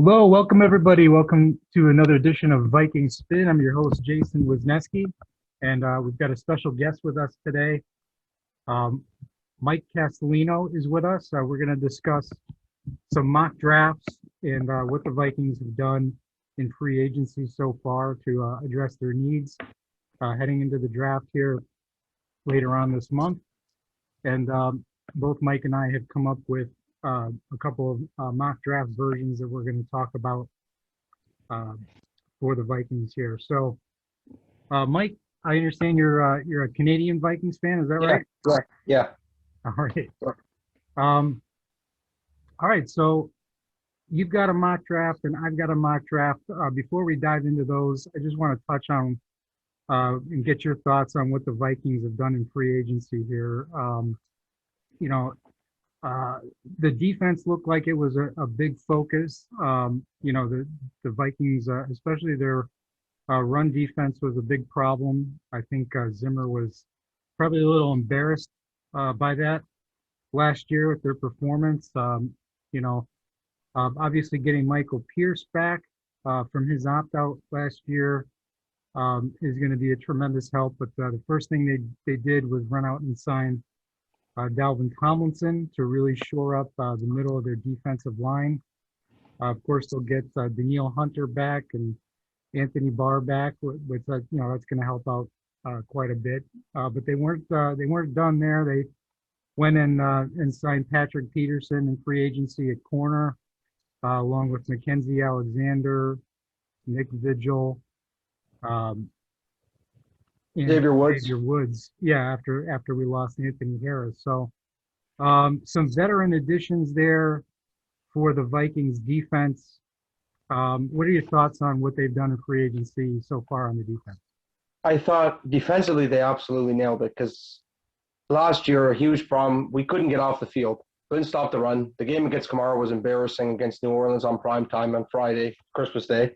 Hello, welcome everybody. Welcome to another edition of Vikings Spin. I'm your host, Jason Wisniewski, and we've got a special guest with us today. Um, Mike Castellino is with us. We're going to discuss some mock drafts and what the Vikings have done in free agency so far to address their needs heading into the draft here later on this month. And both Mike and I have come up with a couple of mock draft versions that we're going to talk about uh, for the Vikings here. So, Mike, I understand you're a Canadian Vikings fan. Is that Yeah, right? correct. Yeah. All right. Sure. Um, all right. So you've got a mock draft, and I've got a mock draft. Before we dive into those, I just want to touch on and get your thoughts on what the Vikings have done in free agency here. You know, Uh, the defense looked like it was a big focus. The Vikings, especially their run defense, was a big problem. I think Zimmer was probably a little embarrassed by that last year with their performance. Obviously getting Michael Pierce back from his opt-out last year is going to be a tremendous help. But the first thing they did was run out and sign Dalvin Tomlinson to really shore up the middle of their defensive line. Of course, they'll get Danielle Hunter back and Anthony Barr back, which that's going to help out quite a bit. But they weren't done there. They went and signed Patrick Peterson in free agency at corner, along with Mackenzie Alexander, Nick Vigil, um, and Xavier Woods. Xavier Woods. Yeah, after we lost Anthony Harris. So some veteran additions there for the Vikings defense. What are your thoughts on what they've done in free agency so far on the defense? I thought defensively they absolutely nailed it because last year a huge problem. We couldn't get off the field, couldn't stop the run. The game against Kamara was embarrassing against New Orleans on prime time on Friday, Christmas Day.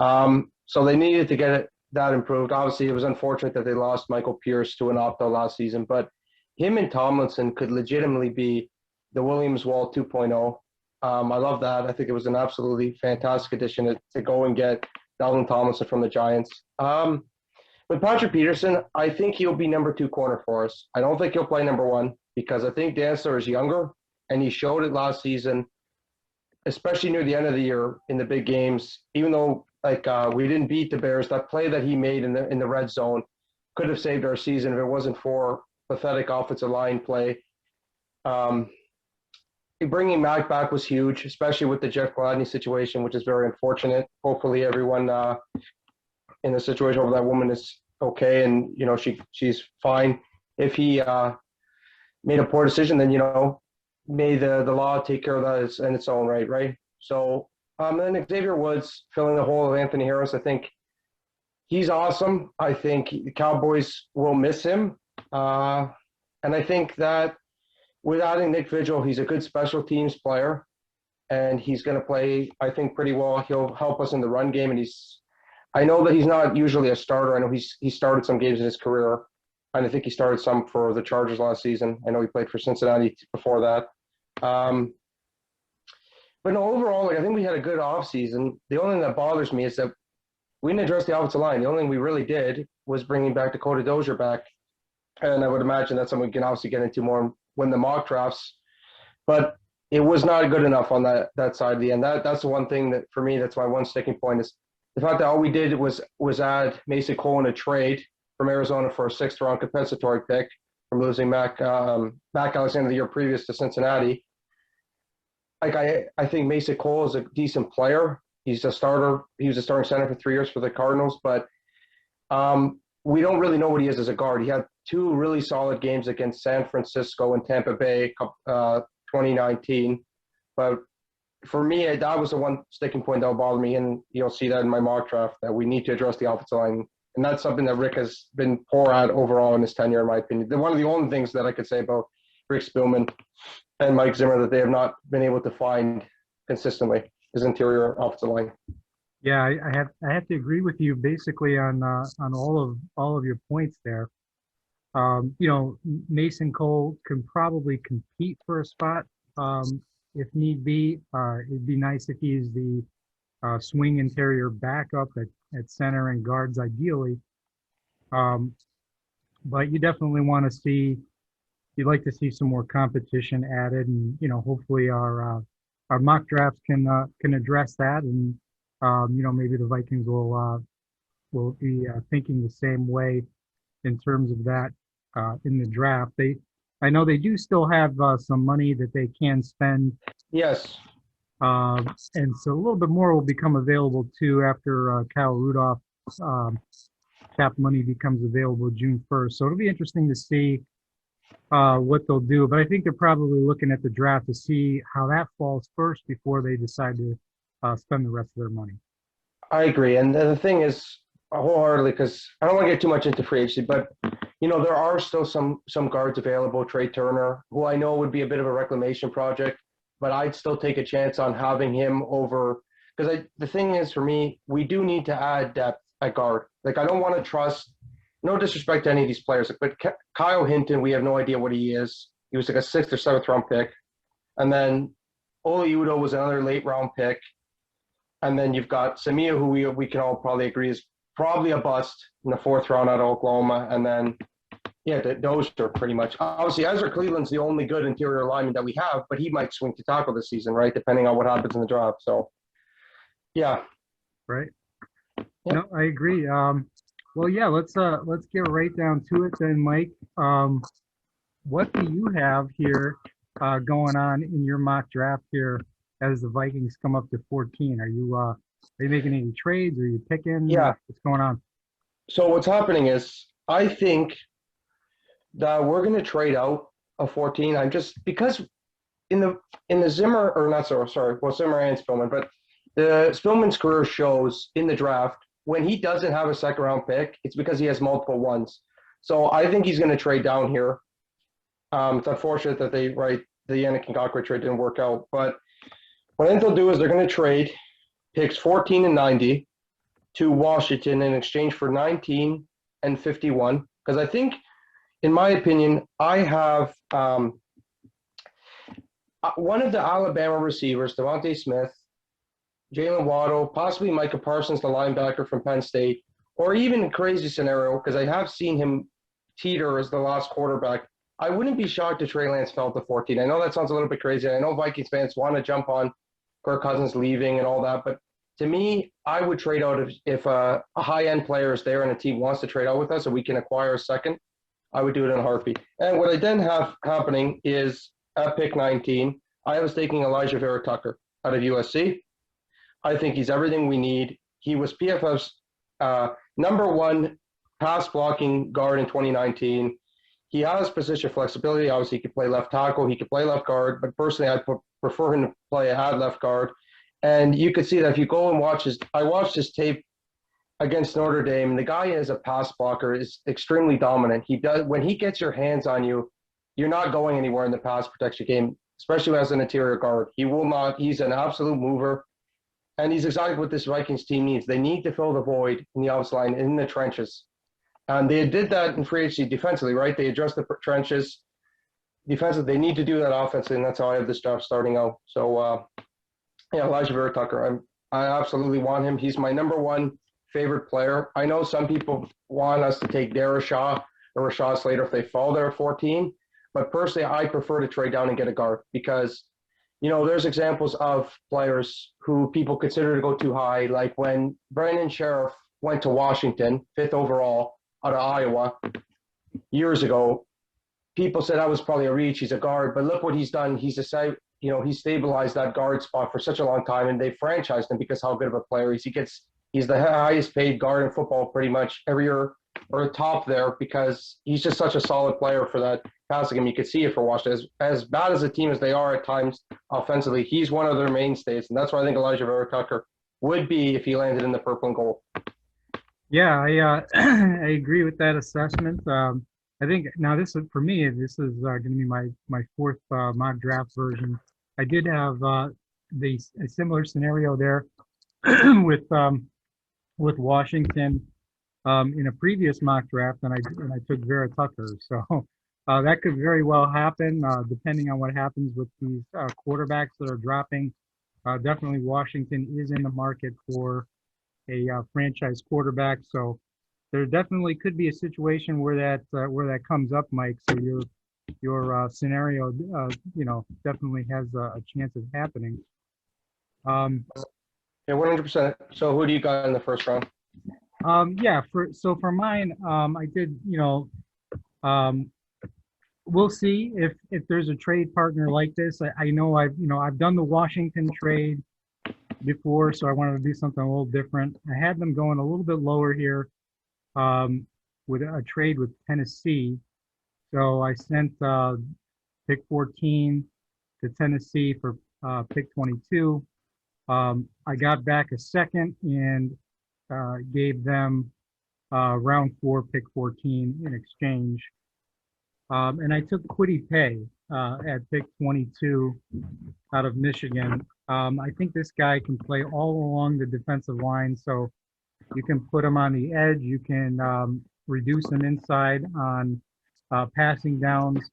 So they needed to get that improved. Obviously, it was unfortunate that they lost Michael Pierce to an opt-out last season, but him and Tomlinson could legitimately be the Williams Wall 2.0. I love that. I think it was an absolutely fantastic addition to go and get Dalvin Tomlinson from the Giants. With Patrick Peterson, I think he'll be number 2 corner for us. I don't think he'll play number 1 because I think Dantzler is younger, and he showed it last season, especially near the end of the year in the big games. Even though we didn't beat the Bears, that play that he made in the red zone could have saved our season if it wasn't for pathetic offensive line play. Bringing Mac back was huge, especially with the Jeff Gladney situation, which is very unfortunate. Hopefully everyone in the situation where that woman is okay and, she's fine. If he made a poor decision, then, may the law take care of that in its own right? So then Xavier Woods filling the hole of Anthony Harris, I think he's awesome. I think the Cowboys will miss him. And I think that with adding Nick Vigil, he's a good special teams player, and he's going to play, I think, pretty well. He'll help us in the run game, and I know that he's not usually a starter. I know he started some games in his career, and I think he started some for the Chargers last season. I know he played for Cincinnati before that. But no, overall, I think we had a good offseason. The only thing that bothers me is that we didn't address the offensive line. The only thing we really doid was bringing back Dakota Dozier back. And I would imagine that's something we can obviously get into more when the mock drafts. But it was not good enough on that side of the end. That's the one thing that, for me, that's my one sticking point is the fact that all we did was add Mason Cole in a trade from Arizona for a 6th-round compensatory pick from losing Mac Alexander the year previous to Cincinnati. I think Mason Cole is a decent player. He's a starter. He was a starting center for 3 years for the Cardinals, but we don't really know what he is as a guard. He had 2 really solid games against San Francisco and Tampa Bay 2019. But for me, that was the one sticking point that will bother me, and you'll see that in my mock draft, that we need to address the offensive line. And that's something that Rick has been poor at overall in his tenure, in my opinion. One of the only things that I could say about Rick Spielman and Mike Zimmer that they have not been able to find consistently is interior offensive line. Yeah, I have to agree with you basically on all of your points there. Mason Cole can probably compete for a spot if need be. It'd be nice if he's the swing interior backup at center and guards ideally. Um, but you definitely want to see, you'd like to see some more competition added, and hopefully our mock drafts can address that, and maybe the Vikings will be thinking the same way in terms of that in the draft. I know they do still have some money that they can spend, Yes. and so a little bit more will become available too after Kyle Rudolph's cap money becomes available June 1st. So it'll be interesting to see what they'll do. But I think they're probably looking at the draft to see how that falls first before they decide to spend the rest of their money. I agree. And the thing is, wholeheartedly, because I don't want to get too much into free agency, but there are still some guards available. Trey Turner, who I know would be a bit of a reclamation project, but I'd still take a chance on having him over. Because the thing is, for me, we do need to add depth at guard. Like, I don't want to trust. No disrespect to any of these players, but Kyle Hinton, we have no idea what he is. He was like a 6th or 7th round pick, and then Oli Udoh was another late round pick. And then you've got Samia, who we can all probably agree is probably a bust in the 4th round out of Oklahoma. And then, Dozier pretty much. Obviously, Ezra Cleveland's the only good interior lineman that we have, but he might swing to tackle this season, right? Depending on what happens in the draft. So, yeah. Right. Yep. No, I agree. Well, yeah, let's get right down to it then, Mike. What do you have here going on in your mock draft here as the Vikings come up to 14? Are you making any trades? Are you picking? Yeah. What's going on? So what's happening is I think that we're going to trade out a 14. I'm just because in the Zimmer or not sorry, well, Zimmer and Spillman, but the Spillman's career shows in the draft when he doesn't have a 2nd round pick, it's because he has multiple ones. So I think he's going to trade down here. It's unfortunate that the Yannick Ngakoue trade didn't work out, but what I think they'll do is they're going to trade picks 14 and 90 to Washington in exchange for 19 and 51. Because I think, in my opinion, I have one of the Alabama receivers, Devontae Smith, Jalen Waddle, possibly Micah Parsons, the linebacker from Penn State, or even a crazy scenario, because I have seen him teeter as the last quarterback. I wouldn't be shocked if Trey Lance fell to 14. I know that sounds a little bit crazy. I know Vikings fans want to jump on Kirk Cousins leaving and all that, but to me, I would trade out if a high-end player is there and a team wants to trade out with us and we can acquire a second, I would do it in a heartbeat. And what I then have happening is at pick 19, I was taking Elijah Vera Tucker out of USC. I think he's everything we need. He was PFF's #1 pass blocking guard in 2019. He has position flexibility. Obviously, he could play left tackle. He could play left guard. But personally, I prefer him to play at left guard. And you could see that if you go and I watched his tape against Notre Dame. And the guy as a pass blocker is extremely dominant. When he gets your hands on you, you're not going anywhere in the pass protection game, especially as an interior guard. He's an absolute mover. And he's exactly what this Vikings team needs. They need to fill the void in the offensive line, in the trenches. And they did that in free agency defensively, right? They addressed the trenches. Defensively, they need to do that offensively, and that's how I have this draft starting out. So, Elijah Vera Tucker, I absolutely want him. He's my #1 favorite player. I know some people want us to take Dara Shaw or Rashad Slater if they fall there at 14, but personally, I prefer to trade down and get a guard because there's examples of players who people consider to go too high, like when Brandon Sheriff went to Washington, 5th overall out of Iowa years ago. People said that was probably a reach. He's a guard, but look what he's done. He stabilized that guard spot for such a long time, and they franchised him because how good of a player he is. He's the highest paid guard in football pretty much every year, or top there, because he's just such a solid player for that passing game. You could see it for Washington. As bad as a team as they are at times offensively, he's one of their mainstays, and that's why I think Elijah Vera Tucker would be if he landed in the purple and gold. Yeah, I agree with that assessment. I think now this is going to be my 4th mock draft version. I did have a similar scenario there with Washington in a previous mock draft, and I took Vera Tucker. So That could very well happen, depending on what happens with these quarterbacks that are dropping. Definitely, Washington is in the market for a franchise quarterback, so there definitely could be a situation where that comes up, Mike. So your scenario, definitely has a chance of happening. Um, Yeah, 100%. So who do you got in the first round? yeah, for mine, I did, um, we'll see if there's a trade partner like this. I know I've done the Washington trade before, so I wanted to do something a little different. I had them going a little bit lower here, with a trade with Tennessee. So I sent pick 14 to Tennessee for pick 22. I got back a second and gave them round 4, pick 14 in exchange. And I took Kwity Paye at pick 22 out of Michigan. I think this guy can play all along the defensive line, so you can put him on the edge. You can reduce him inside on passing downs.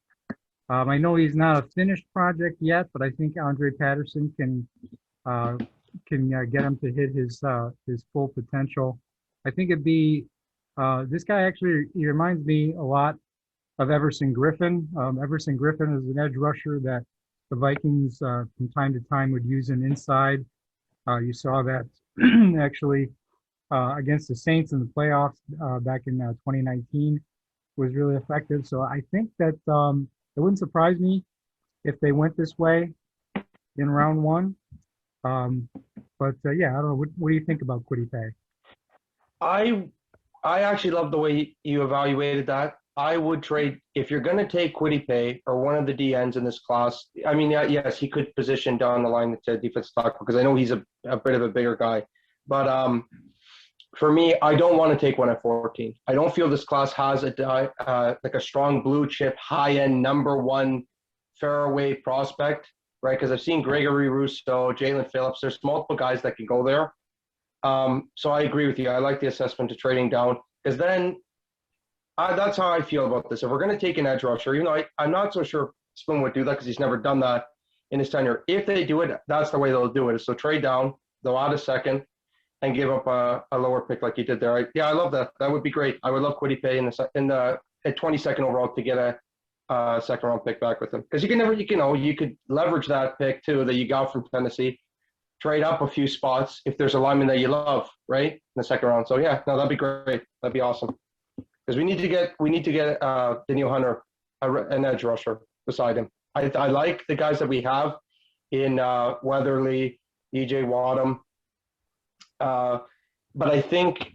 I know he's not a finished project yet, but I think Andre Patterson uh, can get him to hit his full potential. I think it'd be this guy actually. He reminds me a lot of Everson Griffin. Everson Griffin is an edge rusher that the Vikings from time to time would use him inside. You saw that actually against the Saints in the playoffs back in 2019 was really effective. So I think that it wouldn't surprise me if they went this way in round 1. Um, but yeah, I don't know. What do you think about Kwity Paye? I I actually love the way you evaluated that. I would trade if you're going to take Kwity Paye or one of the DNs in this class. I mean, yeah, yes, he could position down the line to defensive tackle because I know he's a bit of a bigger guy. But for me, I don't want to take one at 14. I don't feel this class has like a strong blue chip, high end #1 fairway prospect, right? Because I've seen Gregory Rousseau, Jalen Phillips. There's multiple guys that can go there. So I agree with you. I like the assessment to trading down because then that's how I feel about this. If we're going to take an edge rusher, even though I'm not so sure Spin would do that because he's never done that in his tenure. If they do it, that's the way they'll do it. So trade down, they'll add a second, and give up a lower pick like you did there. I love that. That would be great. I would love Kwity Paye at 22nd overall to get a second round pick back with him because you could leverage that pick too that you got from Tennessee. Trade up a few spots if there's a lineman that you love, right, in the second round. So yeah, no, that'd be great. That'd be awesome. Because we need to get Daniel Hunter, an edge rusher beside him. I like the guys that we have in Weatherly, EJ Wadham, but I think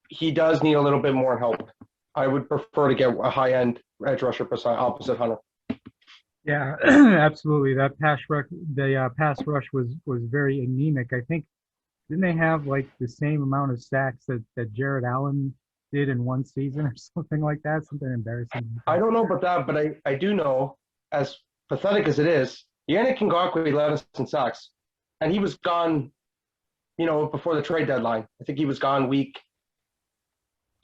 he does need a little bit more help. I would prefer to get a high end edge rusher opposite Hunter. Yeah, absolutely. That pass rush was very anemic. I think didn't they have like the same amount of sacks that Jared Allen did in one season or something like that? Something embarrassing. I don't know about that, but I do know, as pathetic as it is, Yannick Ngakoue led us in sacks, and he was gone, before the trade deadline. I think he was gone week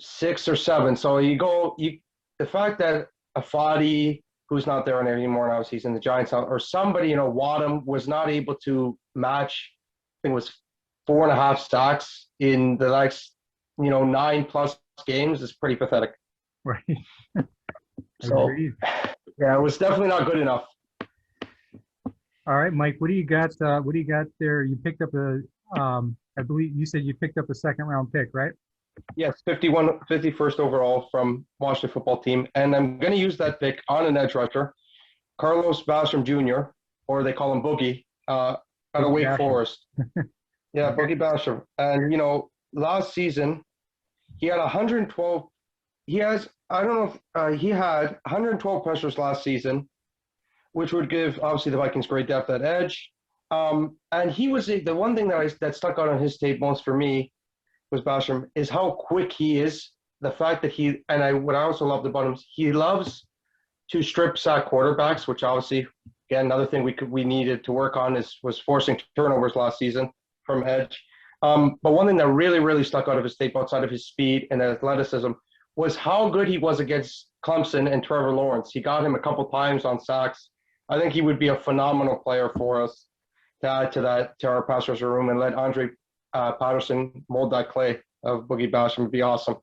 6 or 7. So the fact that Afadi, who's not there anymore now, he's in the Giants, or somebody, Wadham was not able to match, I think it was 4.5 sacks in the next, 9+ games is pretty pathetic. Right. So, yeah, it was definitely not good enough. All right, Mike, what do you got? What do you got there? You picked up I believe you said you picked up a second round pick, right? Yes, 51st overall from Washington football team. And I'm going to use that pick on an edge rusher, Carlos Basham Jr., or they call him Boogie, out of Wake Forest. Yeah, Boogie Basham. And, last season, he had 112. He had 112 pressures last season, which would give, obviously, the Vikings great depth at edge. And he was the one thing that stuck out on his tape most for me was Basham is how quick he is. The fact that what I also loved about him is he loves to strip sack quarterbacks, which obviously, again, another thing we needed to work on was forcing turnovers last season from edge. But one thing that really, really stuck out of his tape outside of his speed and athleticism was how good he was against Clemson and Trevor Lawrence. He got him a couple times on sacks. I think he would be a phenomenal player for us to add to our pass rusher room and let Andre Patterson mold that clay of Boogie Basham would be awesome.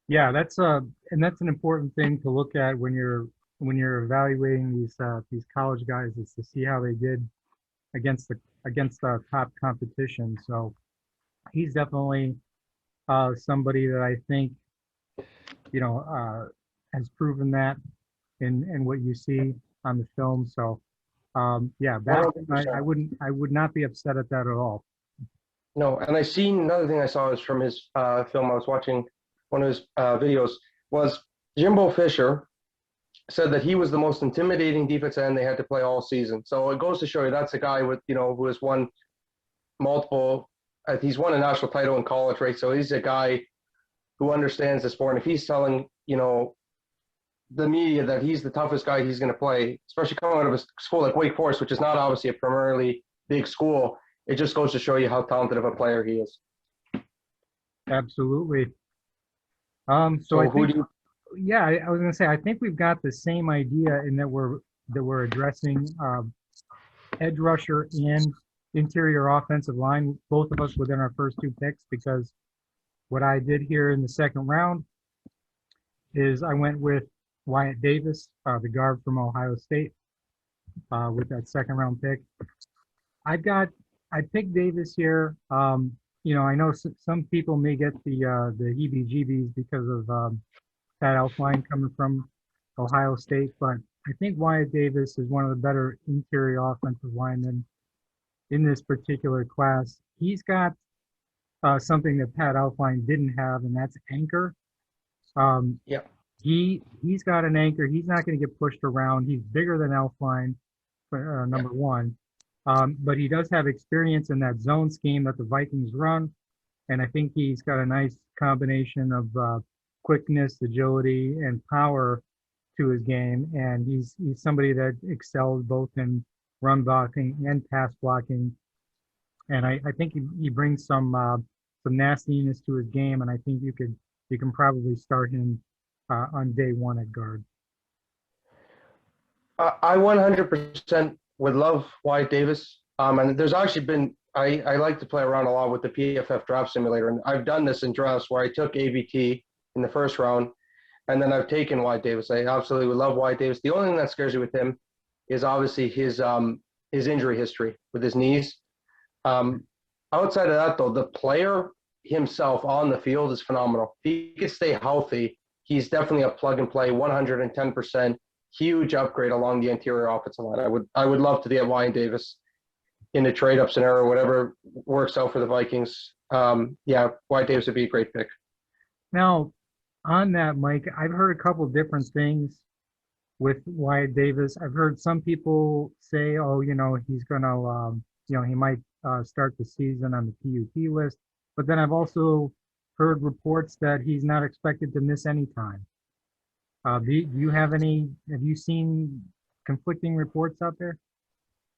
Yeah, that's an important thing to look at when you're evaluating these college guys, is to see how they did against the top competition. So he's definitely somebody that I think has proven that in what you see on the film. So yeah, I would not be upset at that at all. No, and I seen another thing I saw is from his film. I was watching one of his videos. Was Jimbo Fisher said that he was the most intimidating defensive end they had to play all season. So it goes to show you that's a guy with who has won multiple. He's won a national title in college, right? So he's a guy who understands the sport. And if he's telling the media that he's the toughest guy he's going to play, especially coming out of a school like Wake Forest, which is not obviously a primarily big school, it just goes to show you how talented of a player he is. Absolutely. So I think, I was going to say, I think we've got the same idea in that we're addressing edge rusher and interior offensive line, both of us within our first two picks, because what I did here in the second round is I went with Wyatt Davis, the guard from Ohio State, with that second round pick. I picked Davis here. I know some people may get the heebie-jeebies because of Pat Elflein coming from Ohio State, but I think Wyatt Davis is one of the better interior offensive linemen in this particular class. He's got something that Pat Elflein didn't have, and that's anchor. He's got an anchor. He's not going to get pushed around. He's bigger than Elflein, number one. But he does have experience in that zone scheme that the Vikings run. And I think he's got a nice combination of quickness, agility, and power to his game. And he's somebody that excels both in run blocking and pass blocking. And I think he brings some nastiness to his game. And I think you can probably start him on day one at guard. I 100% would love Wyatt Davis. And there's actually been, I like to play around a lot with the PFF draft simulator. And I've done this in drafts where I took ABT in the first round, and then I've taken Wyatt Davis. I absolutely would love Wyatt Davis. The only thing that scares me with him is obviously his injury history with his knees. Outside of that, though, the player himself on the field is phenomenal. If he can stay healthy, he's definitely a plug and play, 110%. Huge upgrade along the interior offensive line. I would love to get Wyatt Davis in a trade up scenario, whatever works out for the Vikings. Wyatt Davis would be a great pick. Now, on that, Mike, I've heard a couple different things with Wyatt Davis. I've heard some people say, he's gonna, he might start the season on the PUP list. But then I've also heard reports that he's not expected to miss any time. Have you seen conflicting reports out there?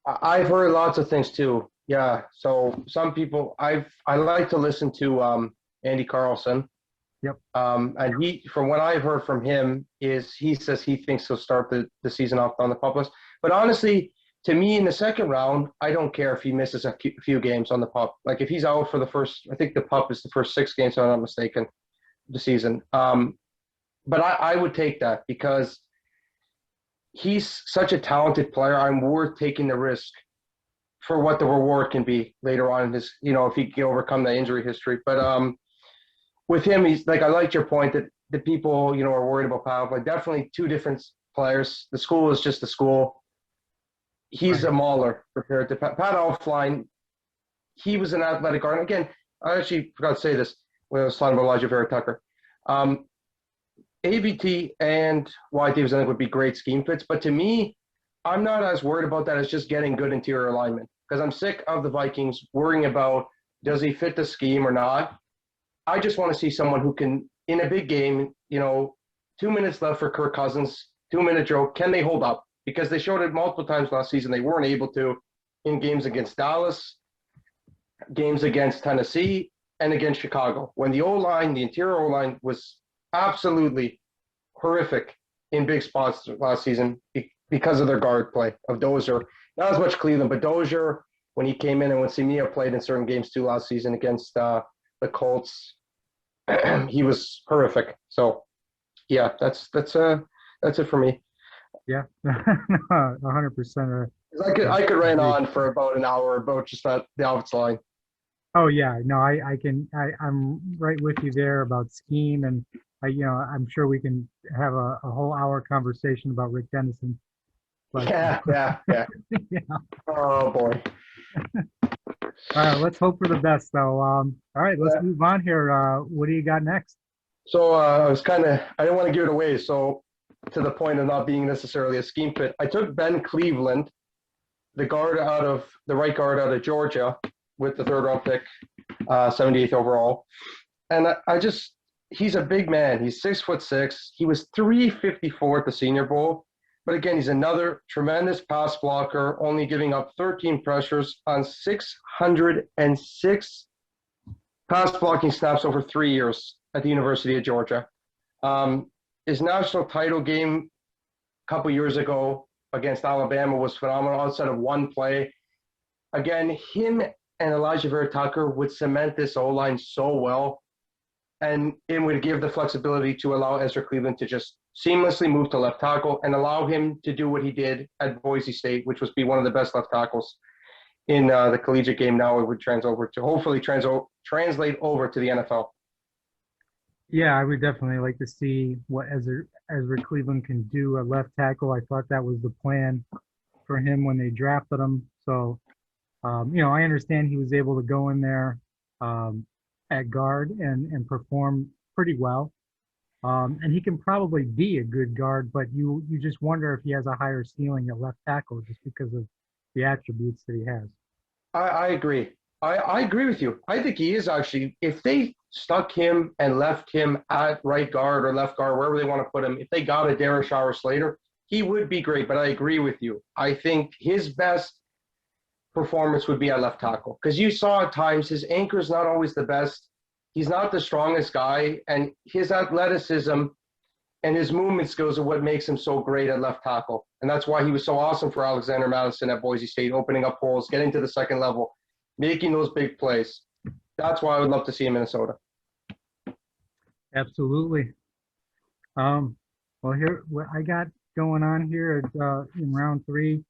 I've heard lots of things too. Yeah. So some people, I like to listen to Andy Carlson. Yep. And he, from what I've heard from him, is he says he thinks he'll start the season off on the PUP list. But honestly, to me, in the second round, I don't care if he misses a few games on the PUP. Like if he's out for the first, I think the PUP is the first 6 games, if I'm not mistaken, the season. But I would take that because he's such a talented player. I'm worth taking the risk for what the reward can be later on in his, if he can overcome the injury history. But with him, he's like, I liked your point that the people, are worried about Powell. Like definitely two different players. The school is just a school. He's a mauler compared to Pat Elflein. He was an athletic guard. And again, I actually forgot to say this when I was talking about Elijah Vera Tucker. ABT and Wyatt Davis, I think, would be great scheme fits. But to me, I'm not as worried about that as just getting good interior alignment because I'm sick of the Vikings worrying about does he fit the scheme or not. I just want to see someone who can, in a big game, 2 minutes left for Kirk Cousins, 2-minute drill, can they hold up? Because they showed it multiple times last season. They weren't able to in games against Dallas, games against Tennessee, and against Chicago. When the O-line, the interior O-line was absolutely horrific in big spots last season because of their guard play of Dozier. Not as much Cleveland, but Dozier, when he came in and when Simia played in certain games too last season against the Colts, he was horrific. So, yeah, that's it for me. Yeah, 100%. I could rant on for about an hour about just the offensive line. Oh yeah, no, I'm right with you there about scheme, and I'm sure we can have a whole hour conversation about Rick Dennison. But, Yeah. yeah. Oh boy. All right, let's hope for the best, though. All right, let's move on here. What do you got next? So I didn't want to give it away. So to the point of not being necessarily a scheme fit, I took Ben Cleveland, the right guard out of Georgia, with the 3rd round pick, 78th overall. And he's a big man. He's 6'6". He was 354 at the Senior Bowl. But again, he's another tremendous pass blocker, only giving up 13 pressures on 606 pass blocking snaps over 3 years at the University of Georgia. His national title game a couple years ago against Alabama was phenomenal outside of one play. Again, him and Elijah Vera-Tucker would cement this O-line so well, and it would give the flexibility to allow Ezra Cleveland to just seamlessly move to left tackle and allow him to do what he did at Boise State, which was be one of the best left tackles in the collegiate game. Now it would hopefully translate over to the NFL. Yeah, I would definitely like to see what Ezra Cleveland can do at left tackle. I thought that was the plan for him when they drafted him. So, I understand he was able to go in there at guard and perform pretty well. And he can probably be a good guard, but you just wonder if he has a higher ceiling at left tackle just because of the attributes that he has. I agree. I agree with you. I think he is actually, if they stuck him and left him at right guard or left guard, wherever they want to put him, if they got a Darrish Slater, he would be great. But I agree with you. I think his best performance would be at left tackle, because you saw at times his anchor is not always the best. He's not the strongest guy, and his athleticism and his movement skills are what makes him so great at left tackle. And that's why he was so awesome for Alexander Madison at Boise State, opening up holes, getting to the second level, making those big plays. That's why I would love to see him in Minnesota. Absolutely. Well, here what I got going on here in round 3.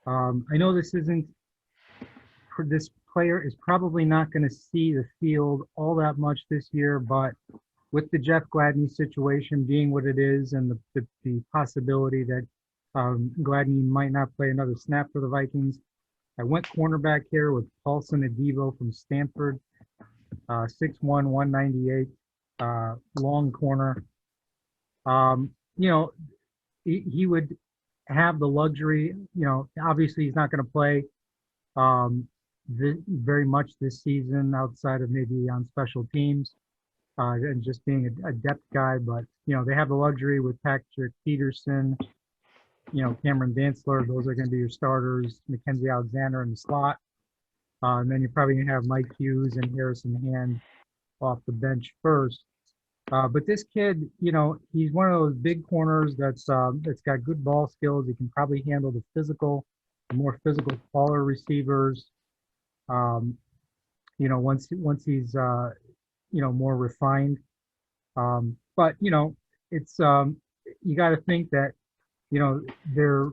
I know this player is probably not going to see the field all that much this year, but with the Jeff Gladney situation being what it is, and the possibility that Gladney might not play another snap for the Vikings, I went cornerback here with Paulson Adebo from Stanford, 6'1", 198, long corner. He would have the luxury, obviously he's not going to play very much this season outside of maybe on special teams and just being a depth guy. But, they have the luxury with Patrick Peterson, Cameron Dantzler. Those are going to be your starters, Mackenzie Alexander in the slot. And then you're probably going to have Mike Hughes and Harrison Hand off the bench first. But this kid, he's one of those big corners that's got good ball skills. He can probably handle the more physical, taller receivers. Once he's more refined. But it's you got to think that their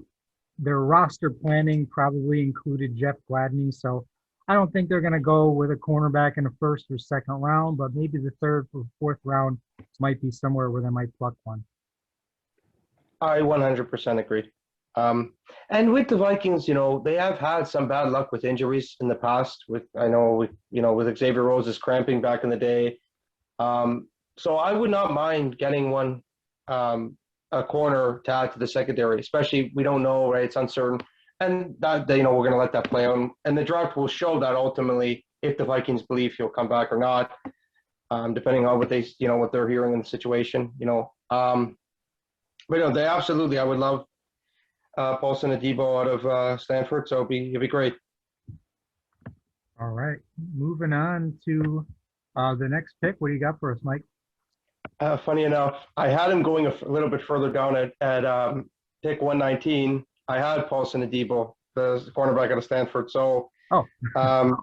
roster planning probably included Jeff Gladney. So I don't think they're going to go with a cornerback in the 1st or 2nd round, but maybe the 3rd or 4th round might be somewhere where they might pluck one. I 100% agree. And with the Vikings, they have had some bad luck with injuries in the past. With Xavier Rose's cramping back in the day. So I would not mind getting one, a corner to add to the secondary, especially we don't know, right? It's uncertain. And that, we're going to let that play on. And the draft will show that ultimately if the Vikings believe he'll come back or not, depending on what they're hearing in the situation, But they absolutely, I would love Paulson Adebo out of Stanford, so it'd be great. All right, moving on to the next pick. What do you got for us, Mike? Funny enough, I had him going a little bit further down at pick 119. I had Paulson Adebo, the cornerback out of Stanford. Oh, Um,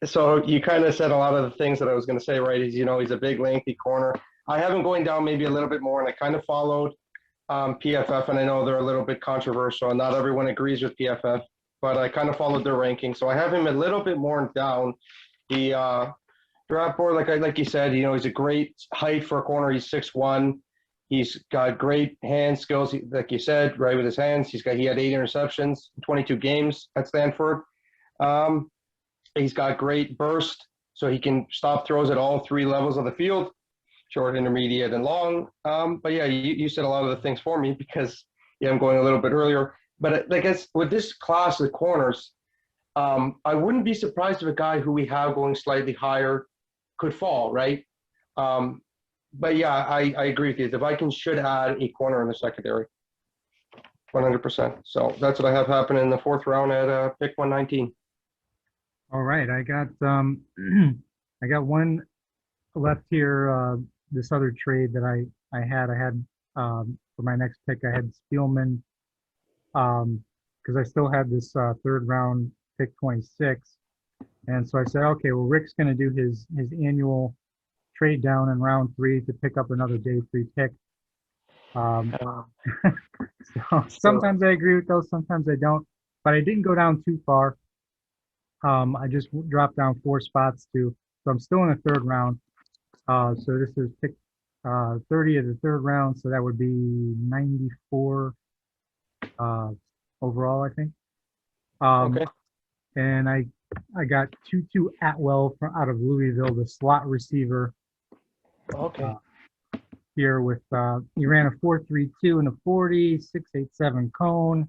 so you kind of said a lot of the things that I was going to say, right? He's a big, lengthy corner. I have him going down maybe a little bit more, and I kind of followed PFF, and I know they're a little bit controversial, and not everyone agrees with PFF, but I kind of followed their ranking. So I have him a little bit more down. The draft board, like you said, he's a great height for a corner. He's 6'1". He's got great hand skills, like you said, right with his hands. He had 8 interceptions in 22 games at Stanford. He's got great burst, so he can stop throws at all 3 levels of the field, short, intermediate, and long. But yeah, you said a lot of the things for me because I'm going a little bit earlier. But I guess with this class of corners, I wouldn't be surprised if a guy who we have going slightly higher could fall, right? But yeah, I agree with you. The Vikings should add a corner in the secondary, 100%. So that's what I have happening in the 4th round at pick 119. all right. I got I got one left here. This other trade that I had for my next pick. I had Spielman because I still had this 3rd round pick 26, and so I said, okay, well, Rick's going to do his annual trade down in round 3 to pick up another day 3 pick. So sometimes I agree with those, sometimes I don't, but I didn't go down too far. I just dropped down 4 spots so I'm still in the 3rd round. So this is pick 30 of the 3rd round, so that would be 94 overall, I think. Okay. And I got Tutu Atwell out of Louisville, the slot receiver. Okay. Here with he ran a 4.32 and a 40, 6.87 cone,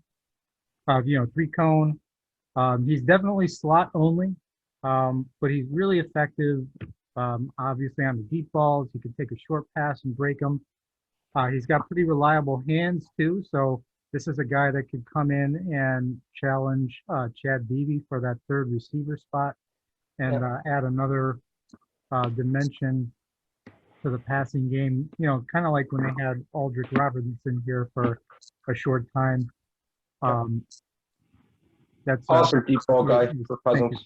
3 cone. He's definitely slot only, but he's really effective. Obviously on the deep balls, he can take a short pass and break them. He's got pretty reliable hands too, so this is a guy that could come in and challenge Chad Beebe for that 3rd receiver spot and add another dimension to the passing game. Kind of like when they had Aldrick Robertson here for a short time. That's awesome deep ball guy for Cousins.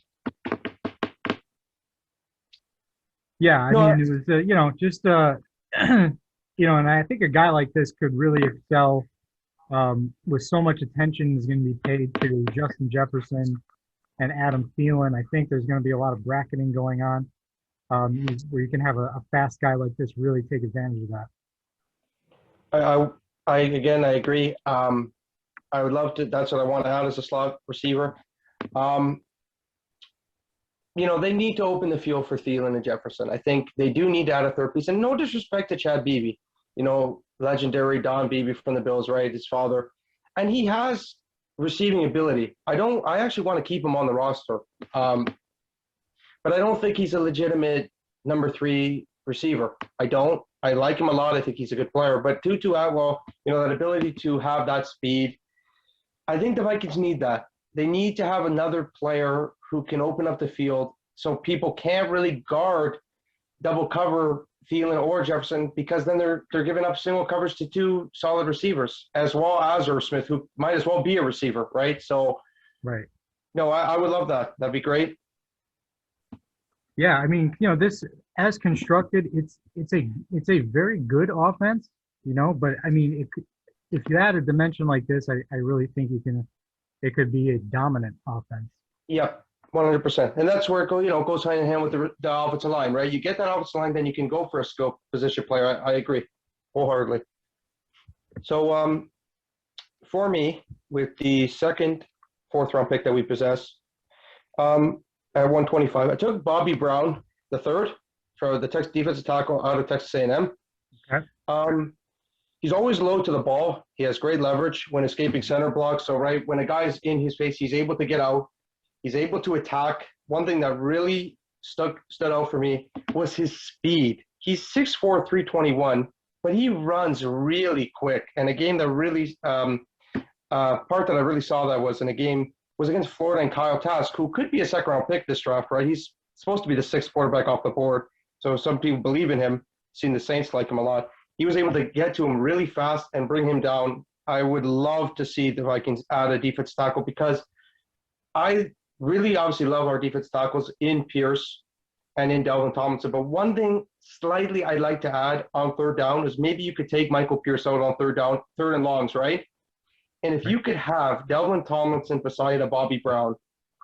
Yeah, I mean, it was, just, and I think a guy like this could really excel with so much attention is going to be paid to Justin Jefferson and Adam Thielen. I think there's going to be a lot of bracketing going on where you can have a fast guy like this really take advantage of that. I agree. I would love to. That's what I want to add as a slot receiver. They need to open the field for Thielen and Jefferson. I think they do need to add a 3rd piece. And no disrespect to Chad Beebe, legendary Don Beebe from the Bills, right? His father. And he has receiving ability. I actually want to keep him on the roster. But I don't think he's a legitimate number 3 receiver. I don't. I like him a lot. I think he's a good player. But Tutu Atwell, that ability to have that speed, I think the Vikings need that. They need to have another player who can open up the field so people can't really guard double cover Thielen or Jefferson, because then they're giving up single coverage to 2 solid receivers, as well as Irv Smith, who might as well be a receiver, right? So, right. No, I would love that. That'd be great. Yeah, I mean, this as constructed, it's a very good offense, but I mean, if you add a dimension like this, I really think it could be a dominant offense. Yep, 100%. And that's where it goes hand in hand with the offensive line, right? You get that offensive line, then you can go for a skill position player. I agree wholeheartedly. So for me, with the 2nd, 4th round pick that we possess, at 125, I took Bobby Brown, the 3rd, for the Texas defensive tackle out of Texas A&M. Okay. He's always low to the ball. He has great leverage when escaping center blocks. So, right, when a guy's in his face, he's able to get out. He's able to attack. One thing that really stood out for me was his speed. He's 6'4", 321, but he runs really quick. And a game that really part that I really saw that was in a game was against Florida and Kyle Trask, who could be a 2nd round pick this draft, right? He's supposed to be the 6th quarterback off the board. So some people believe in him. seen the Saints like him a lot. He was able to get to him really fast and bring him down. I would love to see the Vikings add a defense tackle because I really obviously love our defense tackles in Pierce and in Delvin Tomlinson. But one thing slightly I'd like to add on third down is maybe you could take Michael Pierce out on third down, third and longs, right? And if you could have Delvin Tomlinson beside a Bobby Brown,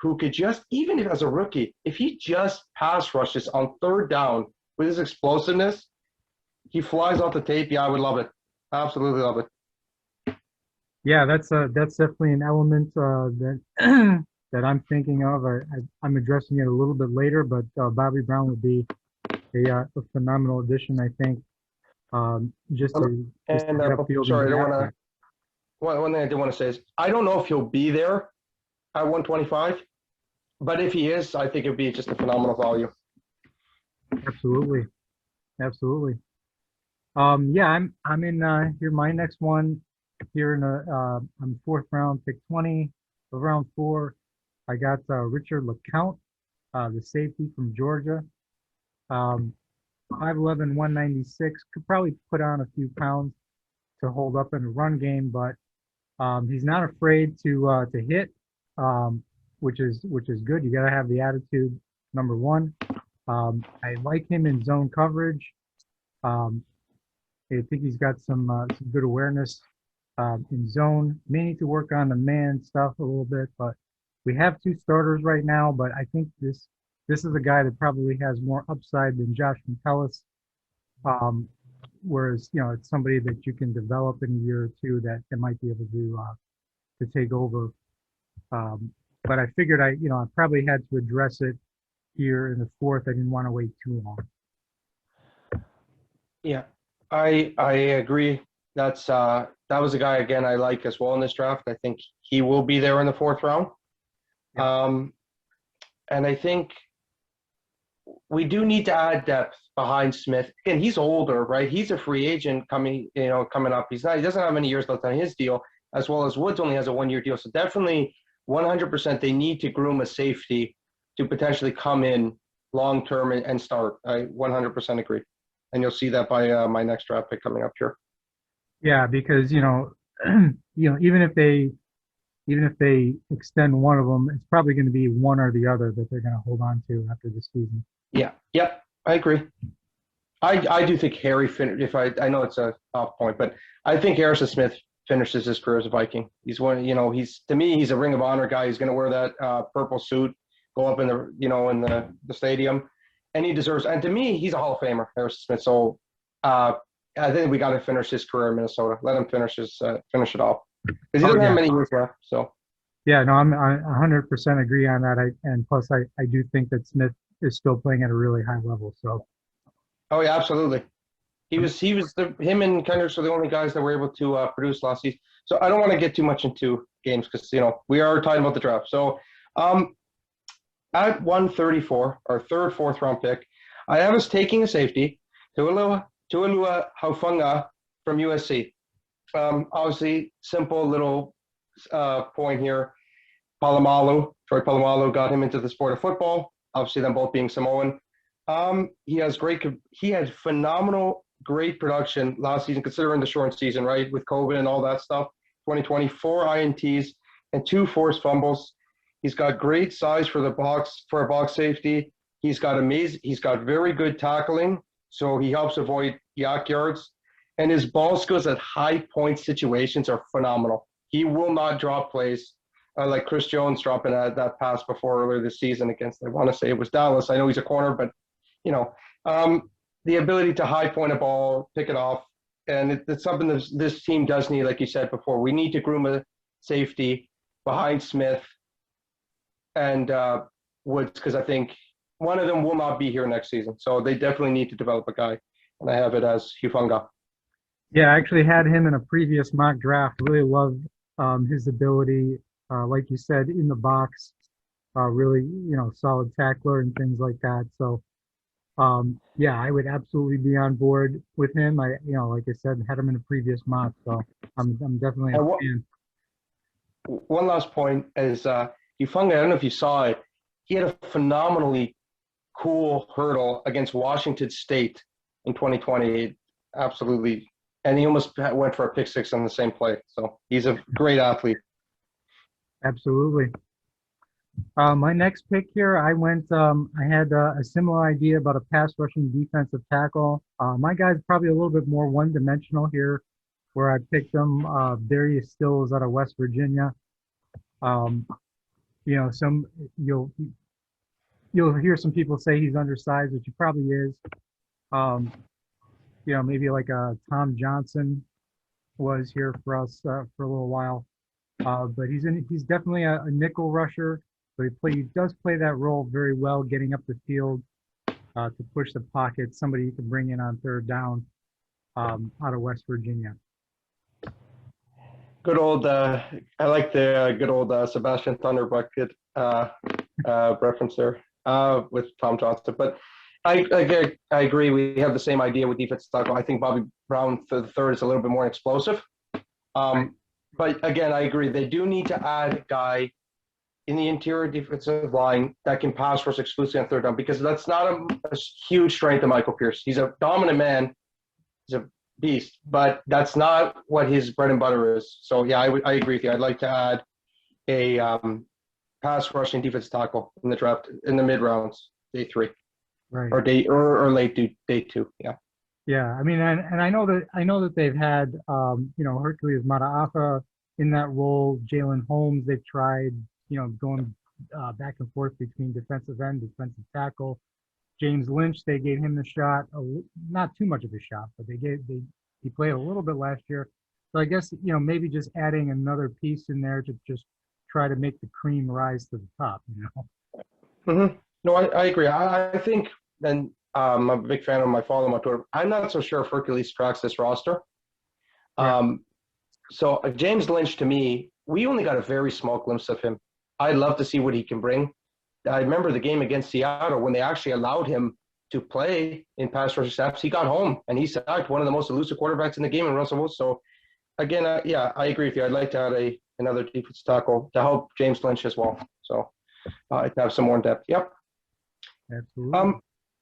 who could just, even if as a rookie, if he just pass rushes on third down with his explosiveness, he flies off the tape. Yeah, I would love it. Absolutely love it. Yeah, that's definitely an element that that I'm thinking of. I'm addressing it a little bit later, but Bobby Brown would be a phenomenal addition, I think. Just to And get upfield sorry, I and don't get want after to. One thing I do want to say is I don't know if he'll be there at 125, but if he is, I think it'd be just a phenomenal value. it. Absolutely, absolutely. Yeah, I'm in here. My next one here in I'm fourth round, pick 20 of round 4. I got Richard LeCount, the safety from Georgia. 5'11", 196. Could probably put on a few pounds to hold up in a run game, but he's not afraid to hit, which is good. You got to have the attitude. Number one, I like him in zone coverage. I think he's got some good awareness in zone. May need to work on the man stuff a little bit, but we have 2 starters right now. But I think this is a guy that probably has more upside than Josh Metellus. Whereas it's somebody that you can develop in a year or two that might be able to take over. But I figured I probably had to address it here in the 4th. I didn't want to wait too long. Yeah, I agree. That was a guy again I like as well in this draft. I think he will be there in the 4th round. Yeah. And I think we do need to add depth behind Smith. Again, he's older, right? He's a free agent coming up. He doesn't have many years left on his deal, as well as Woods only has a 1-year deal. So definitely 100% they need to groom a safety to potentially come in long term and start. I 100% agree. And you'll see that by my next draft pick coming up here. Yeah, because even if they extend one of them, it's probably going to be one or the other that they're going to hold on to after this season. Yeah, yep, I agree. I do think Harry I know it's a off point, but I think Harrison Smith finishes his career as a Viking. He's to me he's a Ring of Honor guy. He's going to wear that purple suit, go up in the stadium, and he deserves. And to me, he's a Hall of Famer, Harrison Smith. So I think we got to finish his career in Minnesota. Let him finish it off because he doesn't have many years left. So yeah, no, I 100% agree on that. And plus I do think that Smith is still playing at a really high level. So. Oh yeah, absolutely. Him and Kendricks were the only guys that were able to produce last season. So I don't want to get too much into games because we are talking about the draft. So at 134, our 3rd, 4th round pick, I have us taking a safety, Tualua Haufunga from USC. Obviously, simple little point here. Troy Polamalu got him into the sport of football. Obviously, them both being Samoan. He had phenomenal, great production last season, considering the short season, right? With COVID and all that stuff. 2024 INTs and 2 forced fumbles. He's got great size for a box safety. He's got very good tackling, so he helps avoid yak yards. And his ball skills at high point situations are phenomenal. He will not drop plays like Chris Jones dropping that pass before earlier this season against, I want to say it was Dallas. I know he's a corner, but the ability to high point a ball, pick it off, and it's something that this team does need, like you said before. We need to groom a safety behind Smith and Woods because I think one of them will not be here next season. So they definitely need to develop a guy, and I have it as Hufanga. Yeah, I actually had him in a previous mock draft. Really loved his ability, like you said, in the box, really, solid tackler and things like that. So, yeah, I would absolutely be on board with him. Like I said, had him in a previous mock, so I'm definitely a fan. One last point is Hufanga. I don't know if you saw it. He had a phenomenally cool hurdle against Washington State in 2020. Absolutely. And he almost went for a pick six on the same play. So he's a great athlete. Absolutely. My next pick here, I had a similar idea about a pass rushing defensive tackle. My guy's probably a little bit more one-dimensional here, where I picked him. Darius Stills out of West Virginia. Um, you know, you'll hear some people say he's undersized, which he probably is. Um, maybe like Tom Johnson was here for us for a little while. But he's definitely a nickel rusher. But he does play that role very well, getting up the field to push the pocket. Somebody you can bring in on third down out of West Virginia. Good old, I like the good old Sebastian Thunderbucket reference there with Tom Johnson. But I agree. We have the same idea with defensive tackle. I think Bobby Brown for the third is a little bit more explosive. But again, I agree. They do need to add a guy in the interior defensive line that can pass rush exclusively on third down, because that's not a huge strength of Michael Pierce. He's a dominant man. He's a beast, but that's not what his bread and butter is. So yeah, I agree with you. I'd like to add a pass rushing defensive tackle in the draft in the mid rounds, day 3, right, or late day 2. Yeah. Yeah, I mean, and I know that they've had Hercules Mataafa in that role. Jalen Holmes, they've tried going back and forth between defensive end, defensive tackle. James Lynch, they gave him the shot, not too much of a shot, but he played a little bit last year. So I guess maybe just adding another piece in there to just try to make the cream rise to the top. Mm-hmm. No, I agree. I think, and I'm a big fan of my follow on Twitter. I'm not so sure if Hercules tracks this roster. Yeah. So James Lynch, to me, we only got a very small glimpse of him. I'd love to see what he can bring. I remember the game against Seattle when they actually allowed him to play in pass rush snaps. He got home and he sacked one of the most elusive quarterbacks in the game in Russell Wilson. So again, yeah, I agree with you. I'd like to add another defensive tackle to help James Lynch as well. So to have some more in depth. Yep. Absolutely.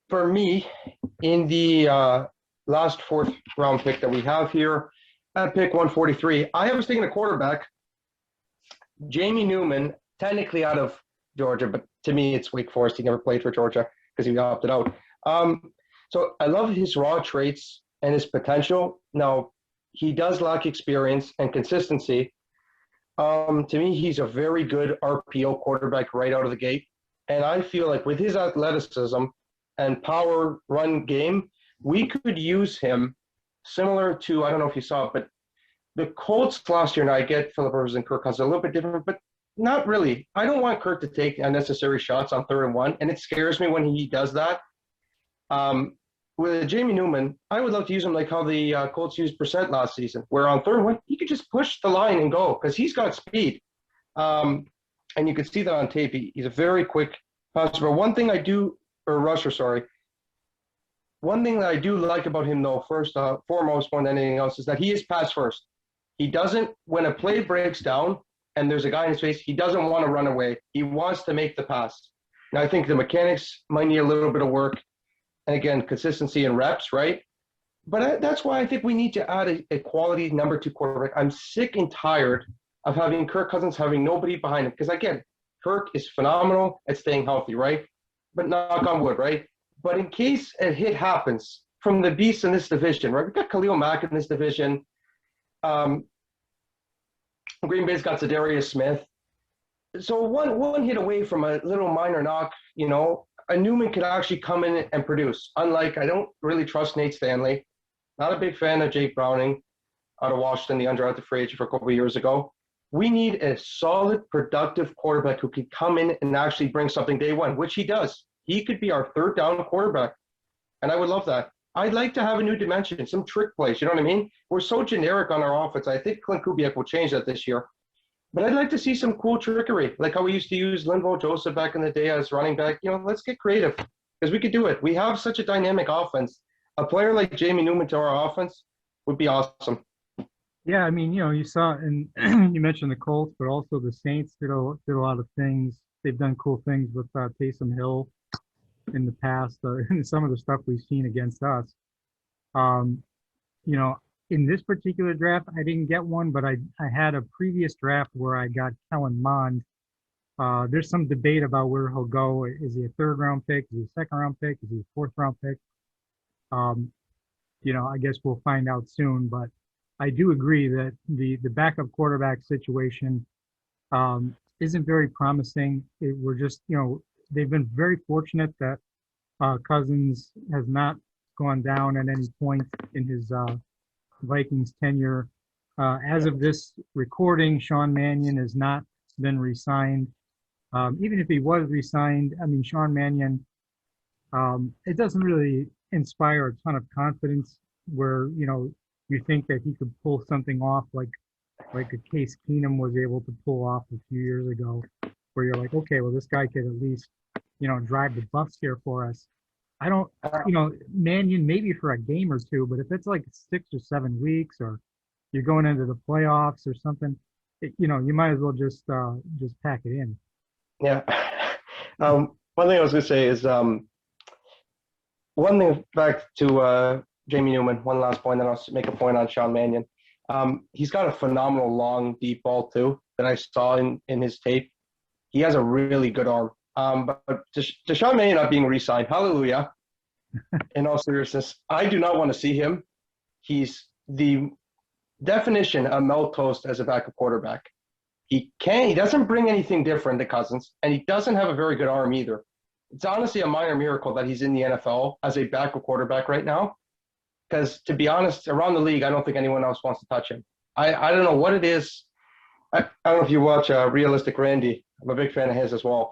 For me, in the last 4th round pick that we have here, at pick 143, I was thinking a quarterback, Jamie Newman, technically out of Georgia, but to me it's Wake Forest. He never played for Georgia because he opted out. So I love his raw traits and his potential. Now, he does lack experience and consistency. To me, he's a very good RPO quarterback right out of the gate. And I feel like with his athleticism and power run game, we could use him similar to, I don't know if you saw it, but the Colts last year, and I get Philip Rivers and Kirk Cousins a little bit different, but not really. I don't want Kirk to take unnecessary shots on 3rd and 1, and it scares me when he does that. With Jamie Newman, I would love to use him like how the Colts used Brissett last season, where on 3rd and 1, he could just push the line and go because he's got speed. And you could see that on tape. He's a very quick passer. One thing that I do like about him, though, foremost more than anything else, is that he is pass first. He doesn't, when a play breaks down and there's a guy in his face, he doesn't want to run away. He wants to make the pass. And I think the mechanics might need a little bit of work. And again, consistency and reps, right? But that's why I think we need to add a quality number 2 quarterback. I'm sick and tired of having Kirk Cousins having nobody behind him. Because again, Kirk is phenomenal at staying healthy, right? But knock on wood, right? But in case a hit happens from the beasts in this division, right? We've got Khalil Mack in this division. Green Bay's got Zadarius Smith. So one hit away from a little minor knock, a Newman could actually come in and produce. Unlike, I don't really trust Nate Stanley. Not a big fan of Jake Browning out of Washington, the undrafted free agent for a couple of years ago. We need a solid, productive quarterback who can come in and actually bring something day one, which he does. He could be our 3rd down quarterback. And I would love that. I'd like to have a new dimension, some trick plays. You know what I mean? We're so generic on our offense. I think Clint Kubiak will change that this year. But I'd like to see some cool trickery, like how we used to use Linval Joseph back in the day as running back. Let's get creative because we could do it. We have such a dynamic offense. A player like Jamie Newman to our offense would be awesome. Yeah, I mean, you saw, and you mentioned the Colts, but also the Saints did a lot of things. They've done cool things with Taysom Hill in the past, and some of the stuff we've seen against us. Um, you know, in this particular draft, I didn't get one, but I had a previous draft where I got Kellen Mond. There's some debate about where he'll go. Is he a third round pick? Is he a second round pick? Is he a fourth round pick? Um, I guess we'll find out soon. But I do agree that the backup quarterback situation isn't very promising. We're just, they've been very fortunate that Cousins has not gone down at any point in his Vikings tenure. As of this recording, Sean Mannion has not been re-signed. Even if he was re-signed, I mean, Sean Mannion, it doesn't really inspire a ton of confidence where, you think that he could pull something off like a Case Keenum was able to pull off a few years ago, where you're like, okay, well, this guy could at least, drive the bus here for us. I don't, Mannion maybe for a game or two, but if it's like 6 or 7 weeks, or you're going into the playoffs or something, you might as well just pack it in. Yeah. One thing I was going to say is one thing back to Jamie Newman. One last point, then I'll make a point on Sean Mannion. He's got a phenomenal long deep ball too that I saw in his tape. He has a really good arm. But to Sean Mannion not being re-signed, hallelujah. In all seriousness, I do not want to see him. He's the definition of milquetoast as a backup quarterback. He doesn't bring anything different to Cousins, and he doesn't have a very good arm either. It's honestly a minor miracle that he's in the NFL as a backup quarterback right now. Because to be honest, around the league, I don't think anyone else wants to touch him. I don't know what it is. I don't know if you watch Realistic Randy. I'm a big fan of his as well.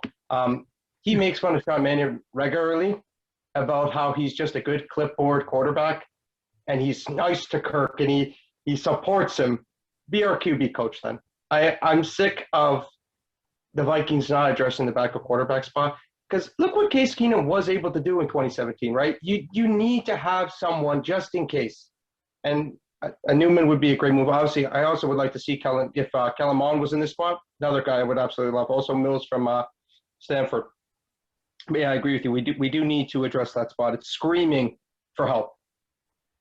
He makes fun of Sean Mannion regularly about how he's just a good clipboard quarterback, and he's nice to Kirk, and he supports him. Be our QB coach then. I'm sick of the Vikings not addressing the backup quarterback spot, because look what Case Keenum was able to do in 2017, right? You need to have someone just in case. And a Newman would be a great move. Obviously, I also would like to see Kellen Mond was in this spot. Another guy I would absolutely love. Also Mills from Stanford. But yeah, I agree with you. We do need to address that spot. It's screaming for help.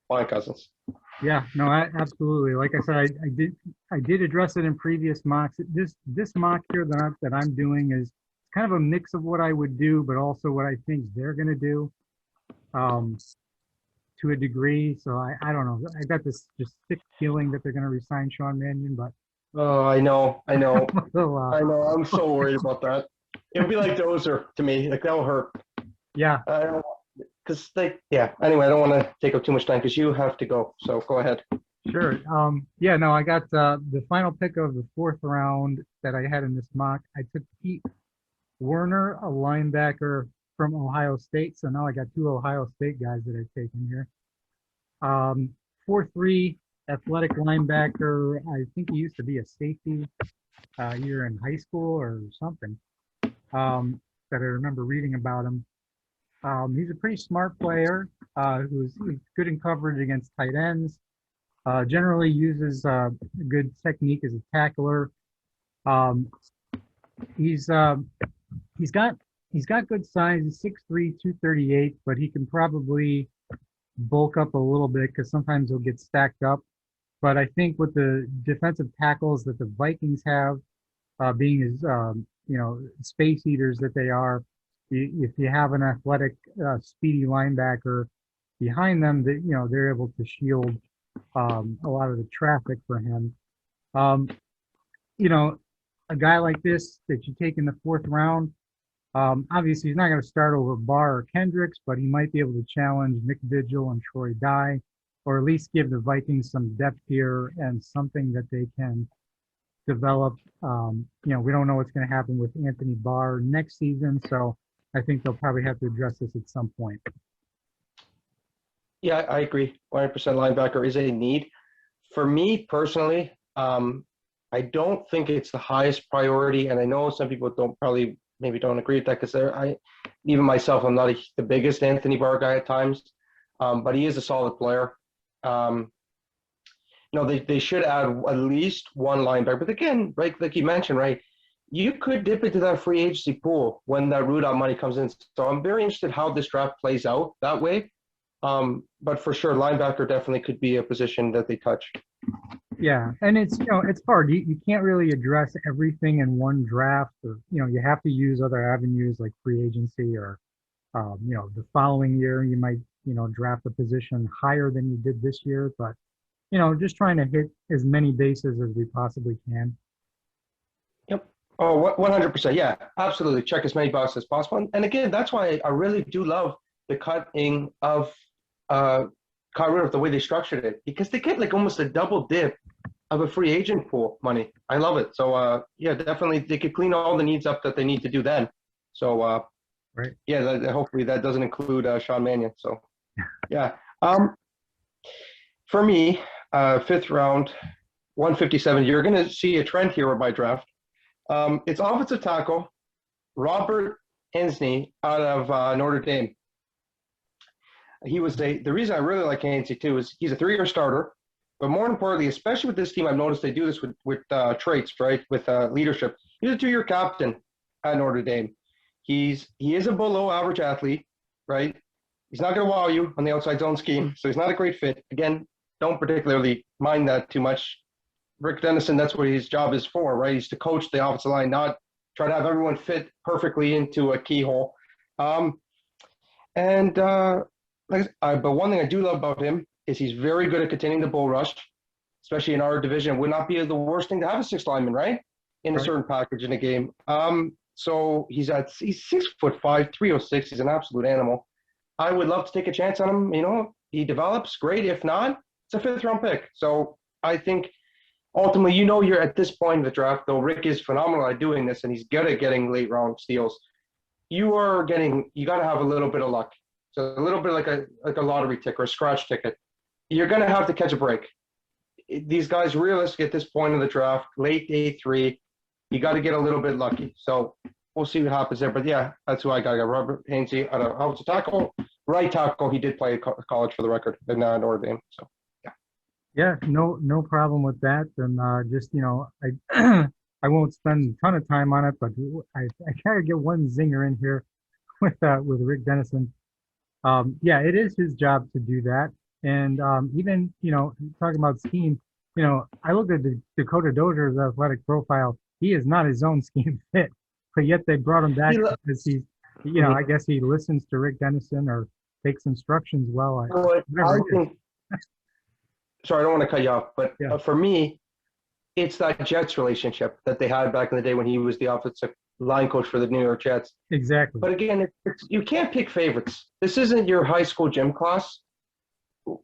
Fine, Cousins. Yeah, no, absolutely. Like I said, I did address it in previous mocks. This mock here that I'm doing is kind of a mix of what I would do, but also what I think they're going to do, to a degree. So I don't know. I got this just sick feeling that they're going to resign Sean Mannion, but Oh, I know. so, I know. I'm so worried about that. It would be like Dozer to me. Like that'll hurt. yeah, Because Anyway, I don't want to take up too much time because you have to go. So go ahead. sure. Yeah, no, I got the final pick of the 4th round that I had in this mock. I took Pete Werner, a linebacker from Ohio State. So now I got 2 Ohio State guys that I've taken here. 4-3 athletic linebacker. I think he used to be a safety either in high school or something, that I remember reading about him. He's a pretty smart player who's good in coverage against tight ends. Generally uses good technique as a tackler. He's got good size. He's 6'3", 238, but he can probably bulk up a little bit because sometimes he'll get stacked up. But I think with the defensive tackles that the Vikings have, being as space eaters that they are, if you have an athletic, speedy linebacker behind them, that they're able to shield a lot of the traffic for him. A guy like this that you take in the 4th round, obviously he's not going to start over Barr or Kendricks, but he might be able to challenge Nick Vigil and Troy Dye, or at least give the Vikings some depth here and something that they can develop. We don't know what's going to happen with Anthony Barr next season, so I think they'll probably have to address this at some point. Yeah, I agree. 100% linebacker is a need. For me personally, I don't think it's the highest priority, and I know some people don't agree with that because even myself, I'm not the biggest Anthony Barr guy at times, but he is a solid player. They should add at least one linebacker. But again, right, like you mentioned, right, you could dip into that free agency pool when that Rudolph money comes in. So I'm very interested how this draft plays out that way. But for sure, linebacker definitely could be a position that they touch. Yeah, and it's it's hard. You can't really address everything in one draft. Or, you have to use other avenues like free agency or the following year you might draft a position higher than you did this year. But just trying to hit as many bases as we possibly can. Yep. Oh, 100%. Yeah, absolutely. Check as many boxes as possible. And again, that's why I really do love the cutting of Kyle Rudolph, the way they structured it, because they get like almost a double dip of a free agent pool money. I love it. So yeah, definitely they could clean all the needs up that they need to do then. So Right. yeah, hopefully that doesn't include Sean Mannion. So yeah. For me, fifth round, 157. You're going to see a trend here with my draft. It's offensive tackle Robert Hensney out of Notre Dame. The reason I really like Hensney too is he's a 3-year starter, but more importantly, especially with this team, I've noticed they do this with traits, right? With leadership. He's a 2-year captain at Notre Dame. He is a below average athlete, right? He's not going to wow you on the outside zone scheme, so he's not a great fit. Again, don't particularly mind that too much. Rick Dennison, that's what his job is for, right? He's to coach the offensive line, not try to have everyone fit perfectly into a keyhole. But one thing I do love about him is he's very good at containing the bull rush, especially in our division. It would not be the worst thing to have a 6th lineman, right? In a certain package in a game. So he's 6'5", 306. He's an absolute animal. I would love to take a chance on him. He develops great. If not, it's a 5th round pick. So I think ultimately, you're at this point in the draft, though Rick is phenomenal at doing this and he's good at getting late round steals. You got to have a little bit of luck. So a little bit like a lottery ticket or a scratch ticket. You're going to have to catch a break. These guys, realistic at this point in the draft, late day 3, you got to get a little bit lucky. So we'll see what happens there. But yeah, that's who I got. I got Robert Hainsey out of offensive tackle, right tackle. He did play college for the record in Notre Dame. So yeah. Yeah, no problem with that. And just I I won't spend a ton of time on it, but I gotta get one zinger in here with Rick Dennison. Yeah, it is his job to do that. And even talking about scheme, I looked at the Dakota Dozier's athletic profile. He is not his own scheme fit, but yet they brought him back because he's I guess he listens to Rick Dennison or takes instructions well. I think. Sorry, I don't want to cut you off, but Yeah. for me, it's that Jets relationship that they had back in the day when he was the offensive line coach for the New York Jets. Exactly. But again, you can't pick favorites. This isn't your high school gym class.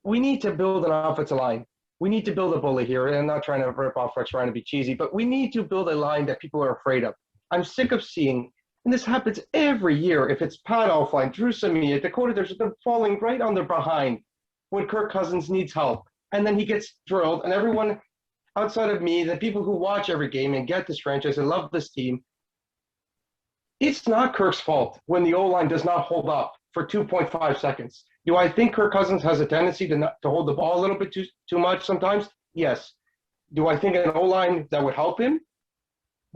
We need to build an offensive line. We need to build a bully here. And I'm not trying to rip off Rex, trying to be cheesy, but we need to build a line that people are afraid of. I'm sick of seeing, and this happens every year, if it's Pat Elflein, Drew Samia, Dakota, they're falling right on their behind when Kirk Cousins needs help. And then he gets drilled, and everyone outside of me, the people who watch every game and get this franchise and love this team, it's not Kirk's fault when the O-line does not hold up for 2.5 seconds. Do I think Kirk Cousins has a tendency to hold the ball a little bit too much sometimes? Yes. Do I think an O-line that would help him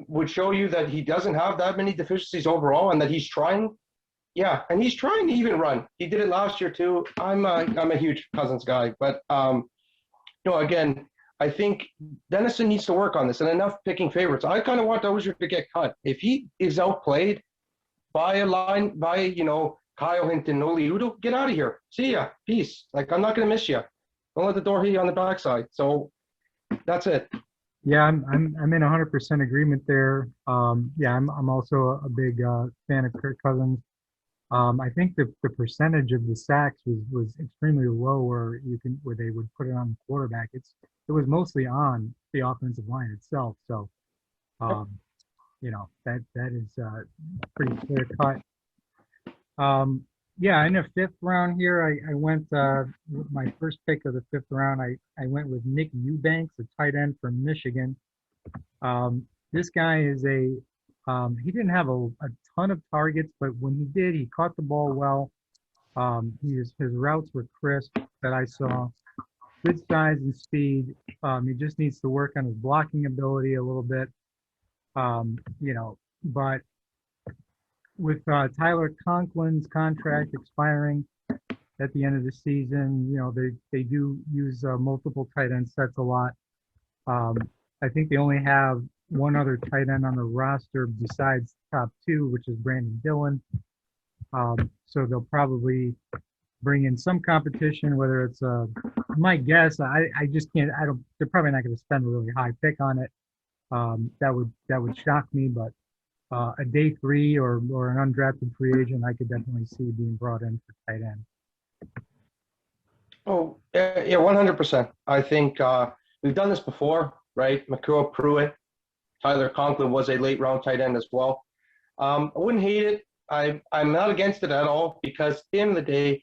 would show you that he doesn't have that many deficiencies overall and that he's trying? Yeah, and he's trying to even run. He did it last year too. I'm a huge Cousins guy, but again, I think Dennison needs to work on this and enough picking favorites. I kind of want Dozier to get cut. If he is outplayed by Kyle Hinton, Noli Udo, get out of here. See ya. Peace. Like, I'm not going to miss you. Don't let the door hit you on the backside. So that's it. Yeah, I'm in 100% agreement there. Yeah, I'm also a big fan of Kirk Cousins. I think the percentage of the sacks was extremely low where they would put it on the quarterback. It was mostly on the offensive line itself. So that is pretty clear cut. Yeah, in the 5th round here, I went my first pick of the 5th round. I went with Nick Eubanks, a tight end from Michigan. This guy is he didn't have a ton of targets, but when he did, he caught the ball well. His routes were crisp that I saw. Good size and speed. He just needs to work on his blocking ability a little bit. But with Tyler Conklin's contract expiring at the end of the season. You know, they do use multiple tight end sets a lot. I think they only have one other tight end on the roster besides top two, which is Brandon Dillon. So they'll probably bring in some competition, whether it's my guess. I just can't. I don't. They're probably not going to spend a really high pick on it. That would shock me, but a day three or an undrafted free agent, I could definitely see being brought in for tight end. Oh, yeah, 100%. I think we've done this before, right? McCool, Pruitt, Tyler Conklin was a late round tight end as well. I wouldn't hate it. I'm not against it at all because at the end of the day,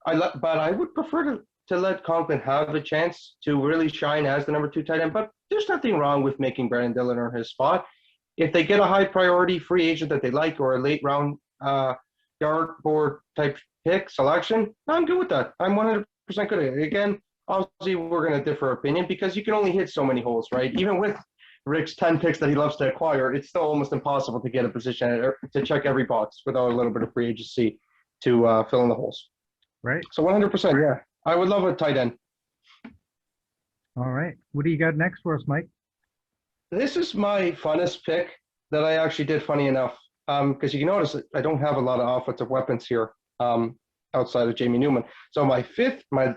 but I would prefer to let Conklin have a chance to really shine as the number 2 tight end. But there's nothing wrong with making Brandon Dillon earn his spot. If they get a high priority free agent that they like or a late round yard board type pick selection, I'm good with that. I'm 100% good at it. Again, obviously we're going to differ opinion because you can only hit so many holes, right? Even with Rick's 10 picks that he loves to acquire, it's still almost impossible to get a position to check every box without a little bit of free agency to fill in the holes. Right. So 100%, yeah. I would love a tight end. All right. What do you got next for us, Mike? This is my funnest pick that I actually did, funny enough, because you can notice I don't have a lot of offensive weapons here outside of Jamie Newman. So my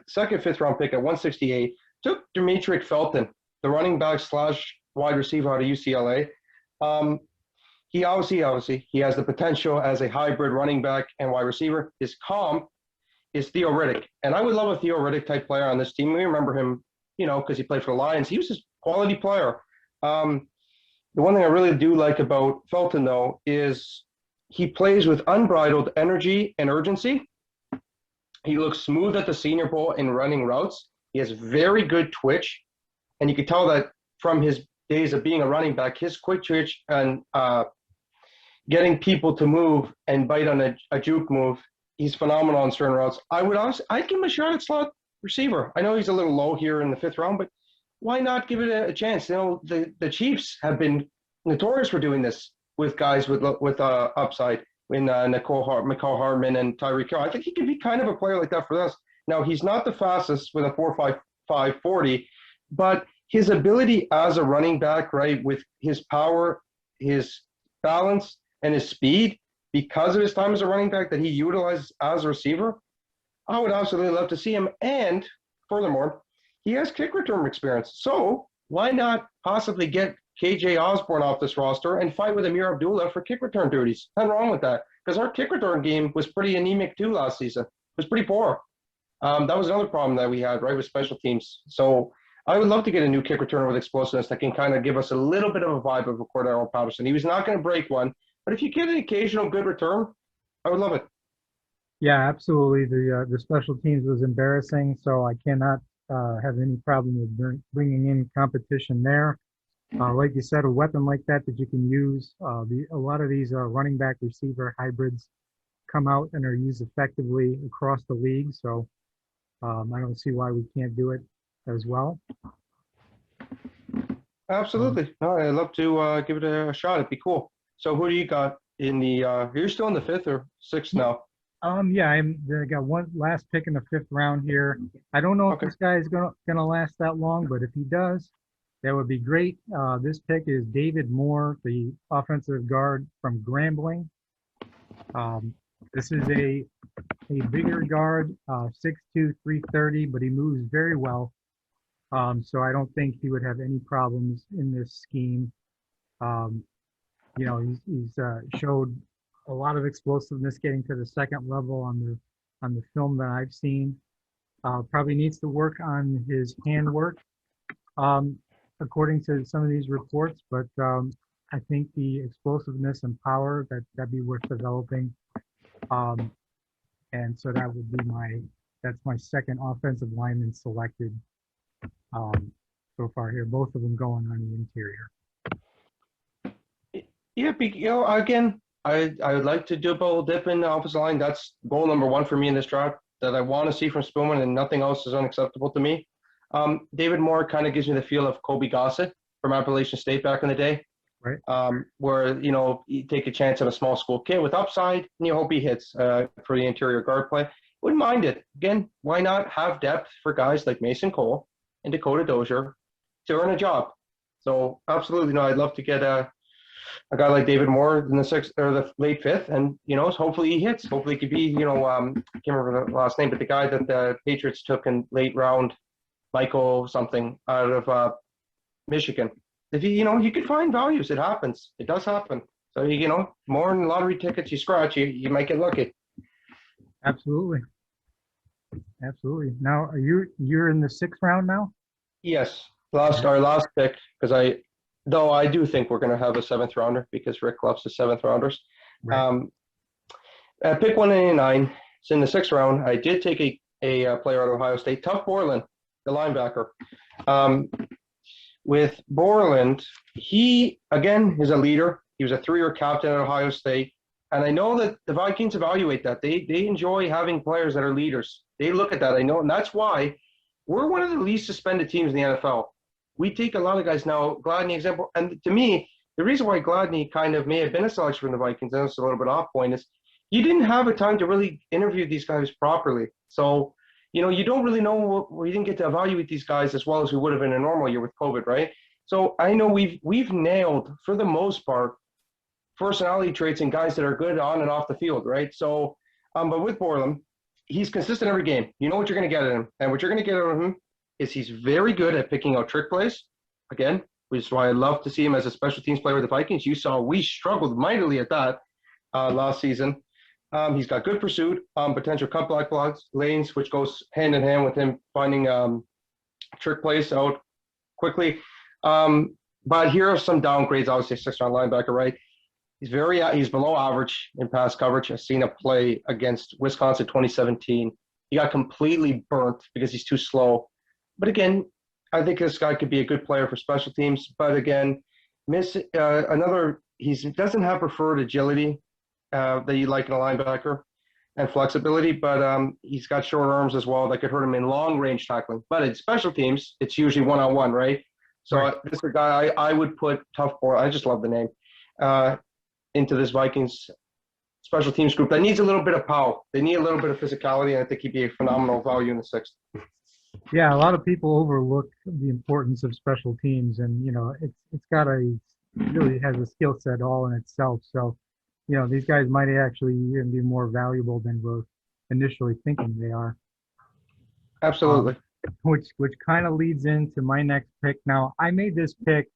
second fifth round pick at 168 took Demetric Felton, the running back / wide receiver out of UCLA. He obviously he has the potential as a hybrid running back and wide receiver. His comp is Theo Riddick, and I would love a Theo Riddick type player on this team. We remember him, because he played for the Lions. He was a quality player. The one thing I really do like about Felton, though, is he plays with unbridled energy and urgency. He looks smooth at the Senior Bowl in running routes. He has very good twitch, and you can tell that from his days of being a running back, his quick twitch and getting people to move and bite on a juke move, he's phenomenal on certain routes. I'd give him a shot at slot receiver. I know he's a little low here in the 5th round, but why not give it a chance? The Chiefs have been notorious for doing this with guys with upside in McCall Hardman and Tyreek Hill. I think he could be kind of a player like that for us. Now, he's not the fastest with a 4.55 40, but his ability as a running back, right, with his power, his balance, and his speed, because of his time as a running back that he utilizes as a receiver, I would absolutely love to see him. And furthermore, he has kick return experience. So why not possibly get KJ Osborne off this roster and fight with Amir Abdullah for kick return duties? Nothing wrong with that, because our kick return game was pretty anemic too last season. It was pretty poor. That was another problem that we had, right, with special teams. So I would love to get a new kick returner with explosiveness that can kind of give us a little bit of a vibe of a Cordero Patterson. He was not going to break one, but if you get an occasional good return, I would love it. Yeah, absolutely. The special teams was embarrassing, so I cannot have any problem with bringing in competition there. Like you said, a weapon like that you can use. A lot of these running back receiver hybrids come out and are used effectively across the league. So I don't see why we can't do it as well. Absolutely. No, I'd love to give it a shot. It'd be cool. So who do you got in the you're still in the 5th or 6th now? Yeah, I got one last pick in the 5th round here. I don't know if this guy is gonna last that long, but if he does, that would be great. This pick is David Moore, the offensive guard from Grambling. This is a bigger guard, 6'2", 330, but he moves very well. So I don't think he would have any problems in this scheme. He's showed a lot of explosiveness getting to the second level on the film that I've seen. Probably needs to work on his handwork, according to some of these reports, but I think the explosiveness and power that'd be worth developing. And so that would be that's my second offensive lineman selected so far here. Both of them going on the interior. Yeah, again, I would like to do a little dip in the offensive line. That's goal number 1 for me in this draft that I want to see from Spoonman, and nothing else is unacceptable to me. David Moore kind of gives me the feel of Kobe Gossett from Appalachian State back in the day. Right. Where, you take a chance on a small school kid with upside and you hope he hits for the interior guard play. wouldn't mind it. Again, why not have depth for guys like Mason Cole and Dakota Dozier to earn a job? So absolutely, no, I'd love to get a guy like David Moore in the sixth or the late fifth, and hopefully he hits. Hopefully he could be, I can't remember the last name, but the guy that the Patriots took in late round, Michael something out of Michigan. If you could find values, it happens. It does happen. So more than lottery tickets you scratch, you might get lucky. Absolutely. Now, you're in the sixth round now? Yes, our last pick, because I do think we're going to have a seventh rounder because Rick loves the seventh rounders. Right. At pick 189, it's in the sixth round. I did take a player out of Ohio State, Tuff Borland, the linebacker. With Borland, he again is a leader. He was a 3-year captain at Ohio State. And I know that the Vikings evaluate that. They enjoy having players that are leaders. They look at that, I know. And that's why we're one of the least suspended teams in the NFL. We take a lot of guys now, Gladney example. And to me, the reason why Gladney kind of may have been a selection from the Vikings, and it's a little bit off point, is you didn't have a time to really interview these guys properly. So, you don't really know, we didn't get to evaluate these guys as well as we would have in a normal year with COVID, right? So I know we've nailed, for the most part, personality traits and guys that are good on and off the field, right? So, but with Borland, he's consistent every game. You know what you're going to get at him. And what you're going to get out of him is he's very good at picking out trick plays. Again, which is why I love to see him as a special teams player with the Vikings. You saw we struggled mightily at that last season. He's got good pursuit, potential cut block lanes, which goes hand in hand with him finding trick plays out quickly. But here are some downgrades. Obviously, sixth-round linebacker, right? He's below average in pass coverage. I've seen a play against Wisconsin 2017. He got completely burnt because he's too slow. But again, I think this guy could be a good player for special teams. But again, he doesn't have preferred agility that you like in a linebacker and flexibility, but he's got short arms as well that could hurt him in long range tackling. But in special teams, it's usually one-on-one, right? So Right. This is a guy I would put Tuff Borland. I just love the name. Into this Vikings special teams group that needs a little bit of power. They need a little bit of physicality, and I think he'd be a phenomenal value in the sixth. Yeah, a lot of people overlook the importance of special teams, and it's really has a skill set all in itself. So, these guys might actually even be more valuable than we're initially thinking they are. Absolutely. Which kind of leads into my next pick. Now, I made this pick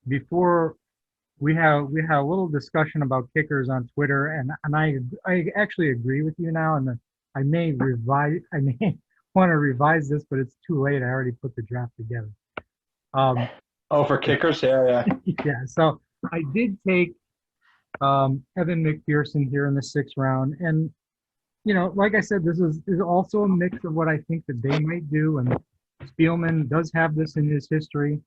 before we had a little discussion about kickers on Twitter, and I actually agree with you now, and I may want to revise this, but it's too late. I already put the draft together. For kickers, yeah. Yeah. So I did take Evan McPherson here in the sixth round, and like I said, this is also a mix of what I think that they might do, and Spielman does have this in his history.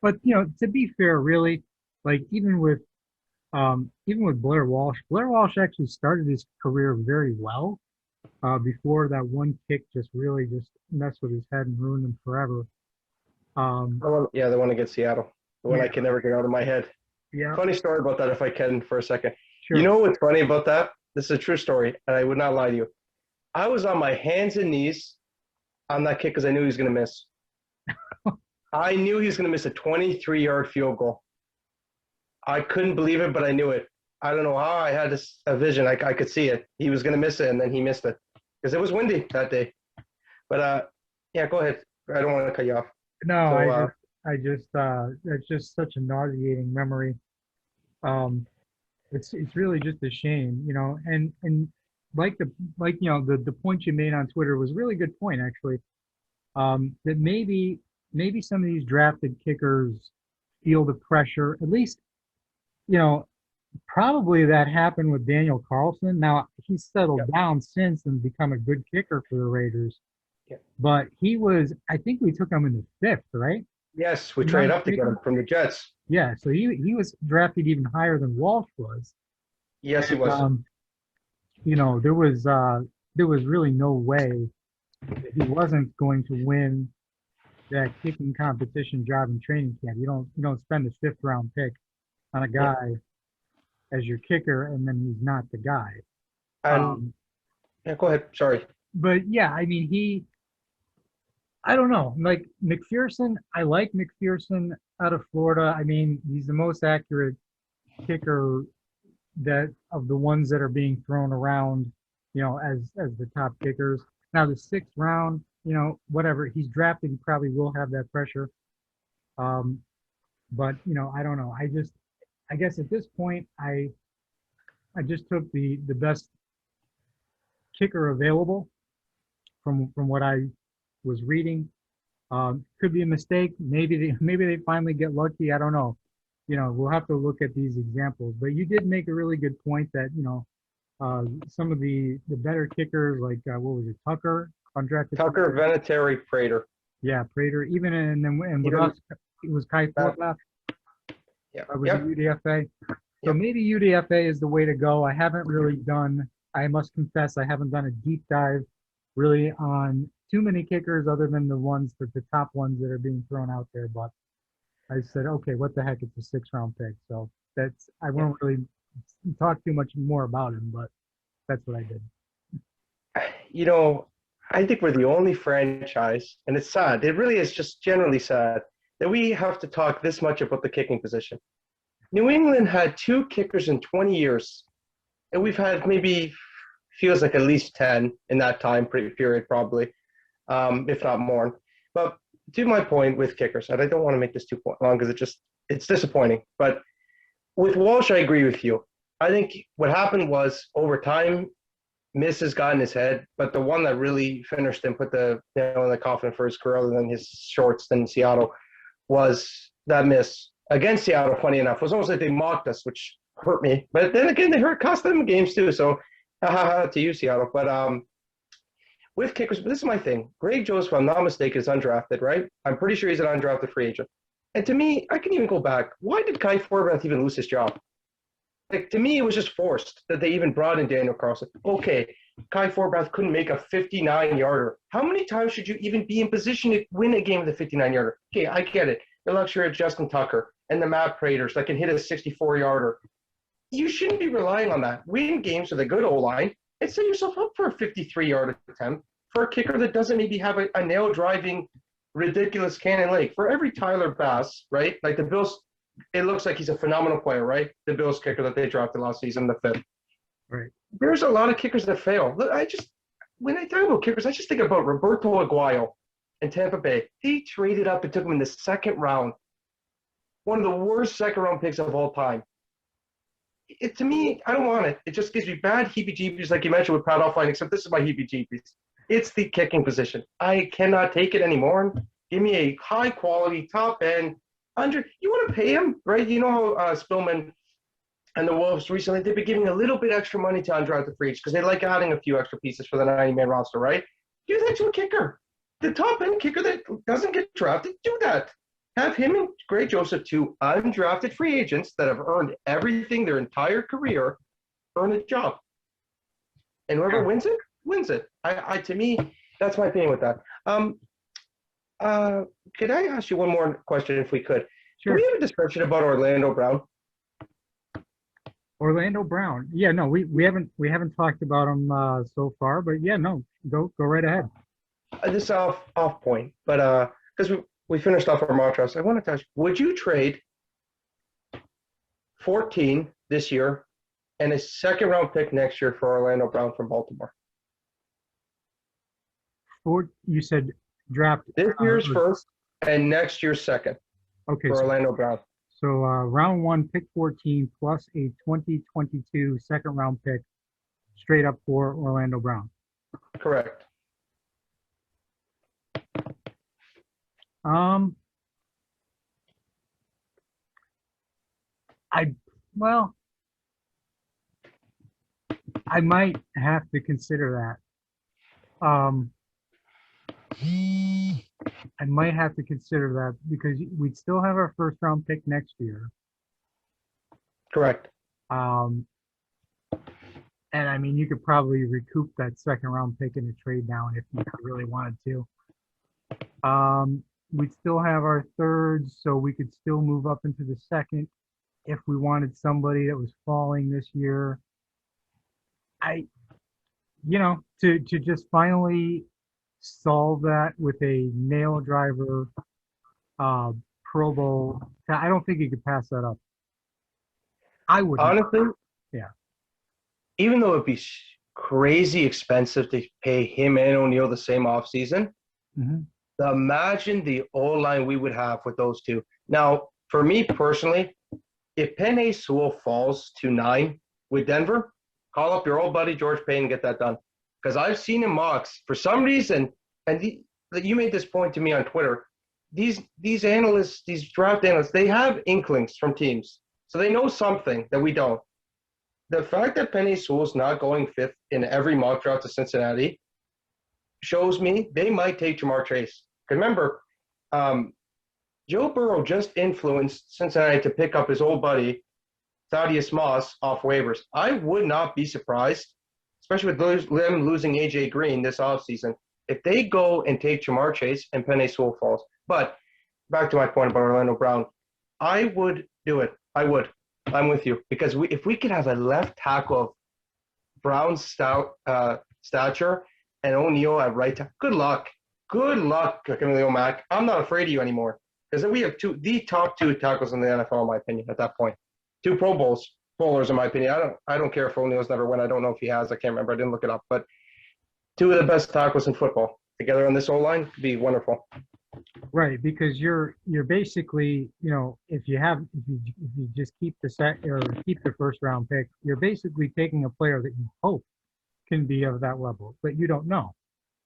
But to be fair, really, like even with Blair Walsh actually started his career very well before that one kick just messed with his head and ruined him forever. The one against Seattle, the one I can never get out of my head. Yeah. Funny story about that, if I can, for a second. Sure. You know what's funny about that? This is a true story, and I would not lie to you. I was on my hands and knees on that kick because I knew he was going to miss. I knew he was going to miss a 23-yard field goal. I couldn't believe it, but I knew it. I don't know how I had a vision. I could see it. He was going to miss it, and then he missed it because it was windy that day. But, go ahead. I don't want to cut you off. No, it's just such a nauseating memory. It's really just a shame, and like the point you made on Twitter was a really good point, actually. That maybe some of these drafted kickers feel the pressure. At least, probably that happened with Daniel Carlson. Now he's settled down since and become a good kicker for the Raiders. Yeah. But I think we took him in the fifth, right? Yes, we traded up to get him from the Jets. Yeah, so he was drafted even higher than Walsh was. Yes, he was. There was really no way that he wasn't going to win that kicking competition job in training camp. You don't spend a fifth round pick on a guy as your kicker and then he's not the guy. And Yeah, go ahead. Sorry. But yeah, I mean, I don't know. Like McPherson, I like McPherson out of Florida. I mean, he's the most accurate kicker that of the ones that are being thrown around, as the top kickers. Now the sixth round, whatever he's drafted, he probably will have that pressure. Um, but I don't know. I guess at this point, I just took the best kicker available from what I was reading. Could be a mistake. Maybe they finally get lucky. I don't know. We'll have to look at these examples. But you did make a really good point that some of the better kickers, like what was it, Tucker, undrafted. Tucker, Vinatieri, Prater. Yeah, Prater. And with Even us, it was Kai Forbath. yeah. Was Yep. it UDFA? So Yep. maybe UDFA is the way to go. I must confess, I haven't done a deep dive really on too many kickers other than the top ones that are being thrown out there. But I said, okay, what the heck? It's a 6th round pick. So I won't really talk too much more about him, but that's what I did. You know, I think we're the only franchise, and it's sad. It really is just generally sad that we have to talk this much about the kicking position. New England had 2 kickers in 20 years, and we've had maybe feels like at least 10 in that time period, probably, if not more. But to my point with kickers, and I don't want to make this too long because it's disappointing. But with Walsh, I agree with you. I think what happened was over time, misses got in his head, but the one that really finished and put the nail in the coffin for his career, other than his shorts in Seattle, was that miss against Seattle. Funny enough, it was almost like they mocked us, which hurt me. But then again, they cost them games too. So, to you, Seattle. But with kickers, but this is my thing. Greg Joseph, if I'm not mistaken, is undrafted, right? I'm pretty sure he's an undrafted free agent. And to me, I can even go back. Why did Kai Forbath even lose his job? Like, to me, it was just forced that they even brought in Daniel Carlson. Okay, Kai Forbath couldn't make a 59-yarder. How many times should you even be in position to win a game with a 59-yarder? Okay, I get it. The luxury of Justin Tucker and the Matt Praters that can hit a 64-yarder. You shouldn't be relying on that. Win games with a good O-line and set yourself up for a 53-yard attempt for a kicker that doesn't maybe have a nail-driving, ridiculous cannon leg. For every Tyler Bass, right? Like the Bills, it looks like he's a phenomenal player, right? The Bills kicker that they drafted last season, the 5th. Right. There's a lot of kickers that fail. Look, when I talk about kickers, I just think about Roberto Aguayo in Tampa Bay. They traded up and took him in the 2nd round. One of the worst 2nd-round picks of all time. To me, I don't want it. It just gives me bad heebie-jeebies, like you mentioned with Pat Offline, except this is my heebie-jeebies. It's the kicking position. I cannot take it anymore. Give me a high-quality, top-end, you want to pay him, right? You know how Spillman and the Wolves recently, they've been giving a little bit extra money to undrafted free agents because they like adding a few extra pieces for the 90-man roster, right? Do that to a kicker. The top-end kicker that doesn't get drafted, do that. Have him and Greg Joseph, 2 undrafted free agents that have earned everything their entire career, earn a job. And whoever wins it, wins it. To me, that's my opinion with that. Could I ask you one more question if we could? Sure. Can we have a discussion about Orlando Brown? Orlando Brown. Yeah, no, we haven't talked about him so far, but yeah, no, go right ahead. This is off point, but because we finished off our mock drafts, I want to ask, would you trade 14 this year and a 2nd-round pick next year for Orlando Brown from Baltimore? You said draft this year's first and next year's 2nd. Okay, for Orlando Brown. So round 1, pick 14 plus a 2022 2nd-round pick straight up for Orlando Brown. Correct. I might have to consider that. I might have to consider that because we'd still have our 1st-round pick next year. Correct. And I mean, you could probably recoup that 2nd-round pick in a trade down if you really wanted to. We'd still have our 3rd, so we could still move up into the 2nd if we wanted somebody that was falling this year. to just finally solve that with a nail driver uh, Pro Bowl. I don't think you could pass that up. I wouldn't. Honestly, Yeah. even though it'd be crazy expensive to pay him and O'Neal the same offseason, Hmm. imagine the O line we would have with those two. Now, for me personally, if Penei Sewell falls to 9 with Denver, call up your old buddy George Payne and get that done. Because I've seen him mocks for some reason, and you made this point to me on Twitter. These analysts, these draft analysts, they have inklings from teams, so they know something that we don't. The fact that Penei Sewell's not going fifth in every mock draft to Cincinnati shows me they might take Jamar Chase. Remember, um, Joe Burrow just influenced Cincinnati to pick up his old buddy, Thaddeus Moss, off waivers. I would not be surprised, especially with them losing A.J. Green this offseason, if they go and take Jamar Chase and Penei Sewell falls. But back to my point about Orlando Brown, I would do it. I would. I'm with you. Because if we could have a left tackle of Brown's stature and O'Neal at right tackle, good luck. Good luck, Camilo Mack. I'm not afraid of you anymore. Because we have the top two tackles in the NFL, in my opinion, at that point. Two Bowlers, in my opinion. I don't care if O'Neal's never won. I don't know if he has. I can't remember. I didn't look it up. But two of the best tackles in football together on this O-line could be wonderful. Right, because you're basically, if you just keep the set or keep the first round pick, you're basically taking a player that you hope can be of that level, but you don't know.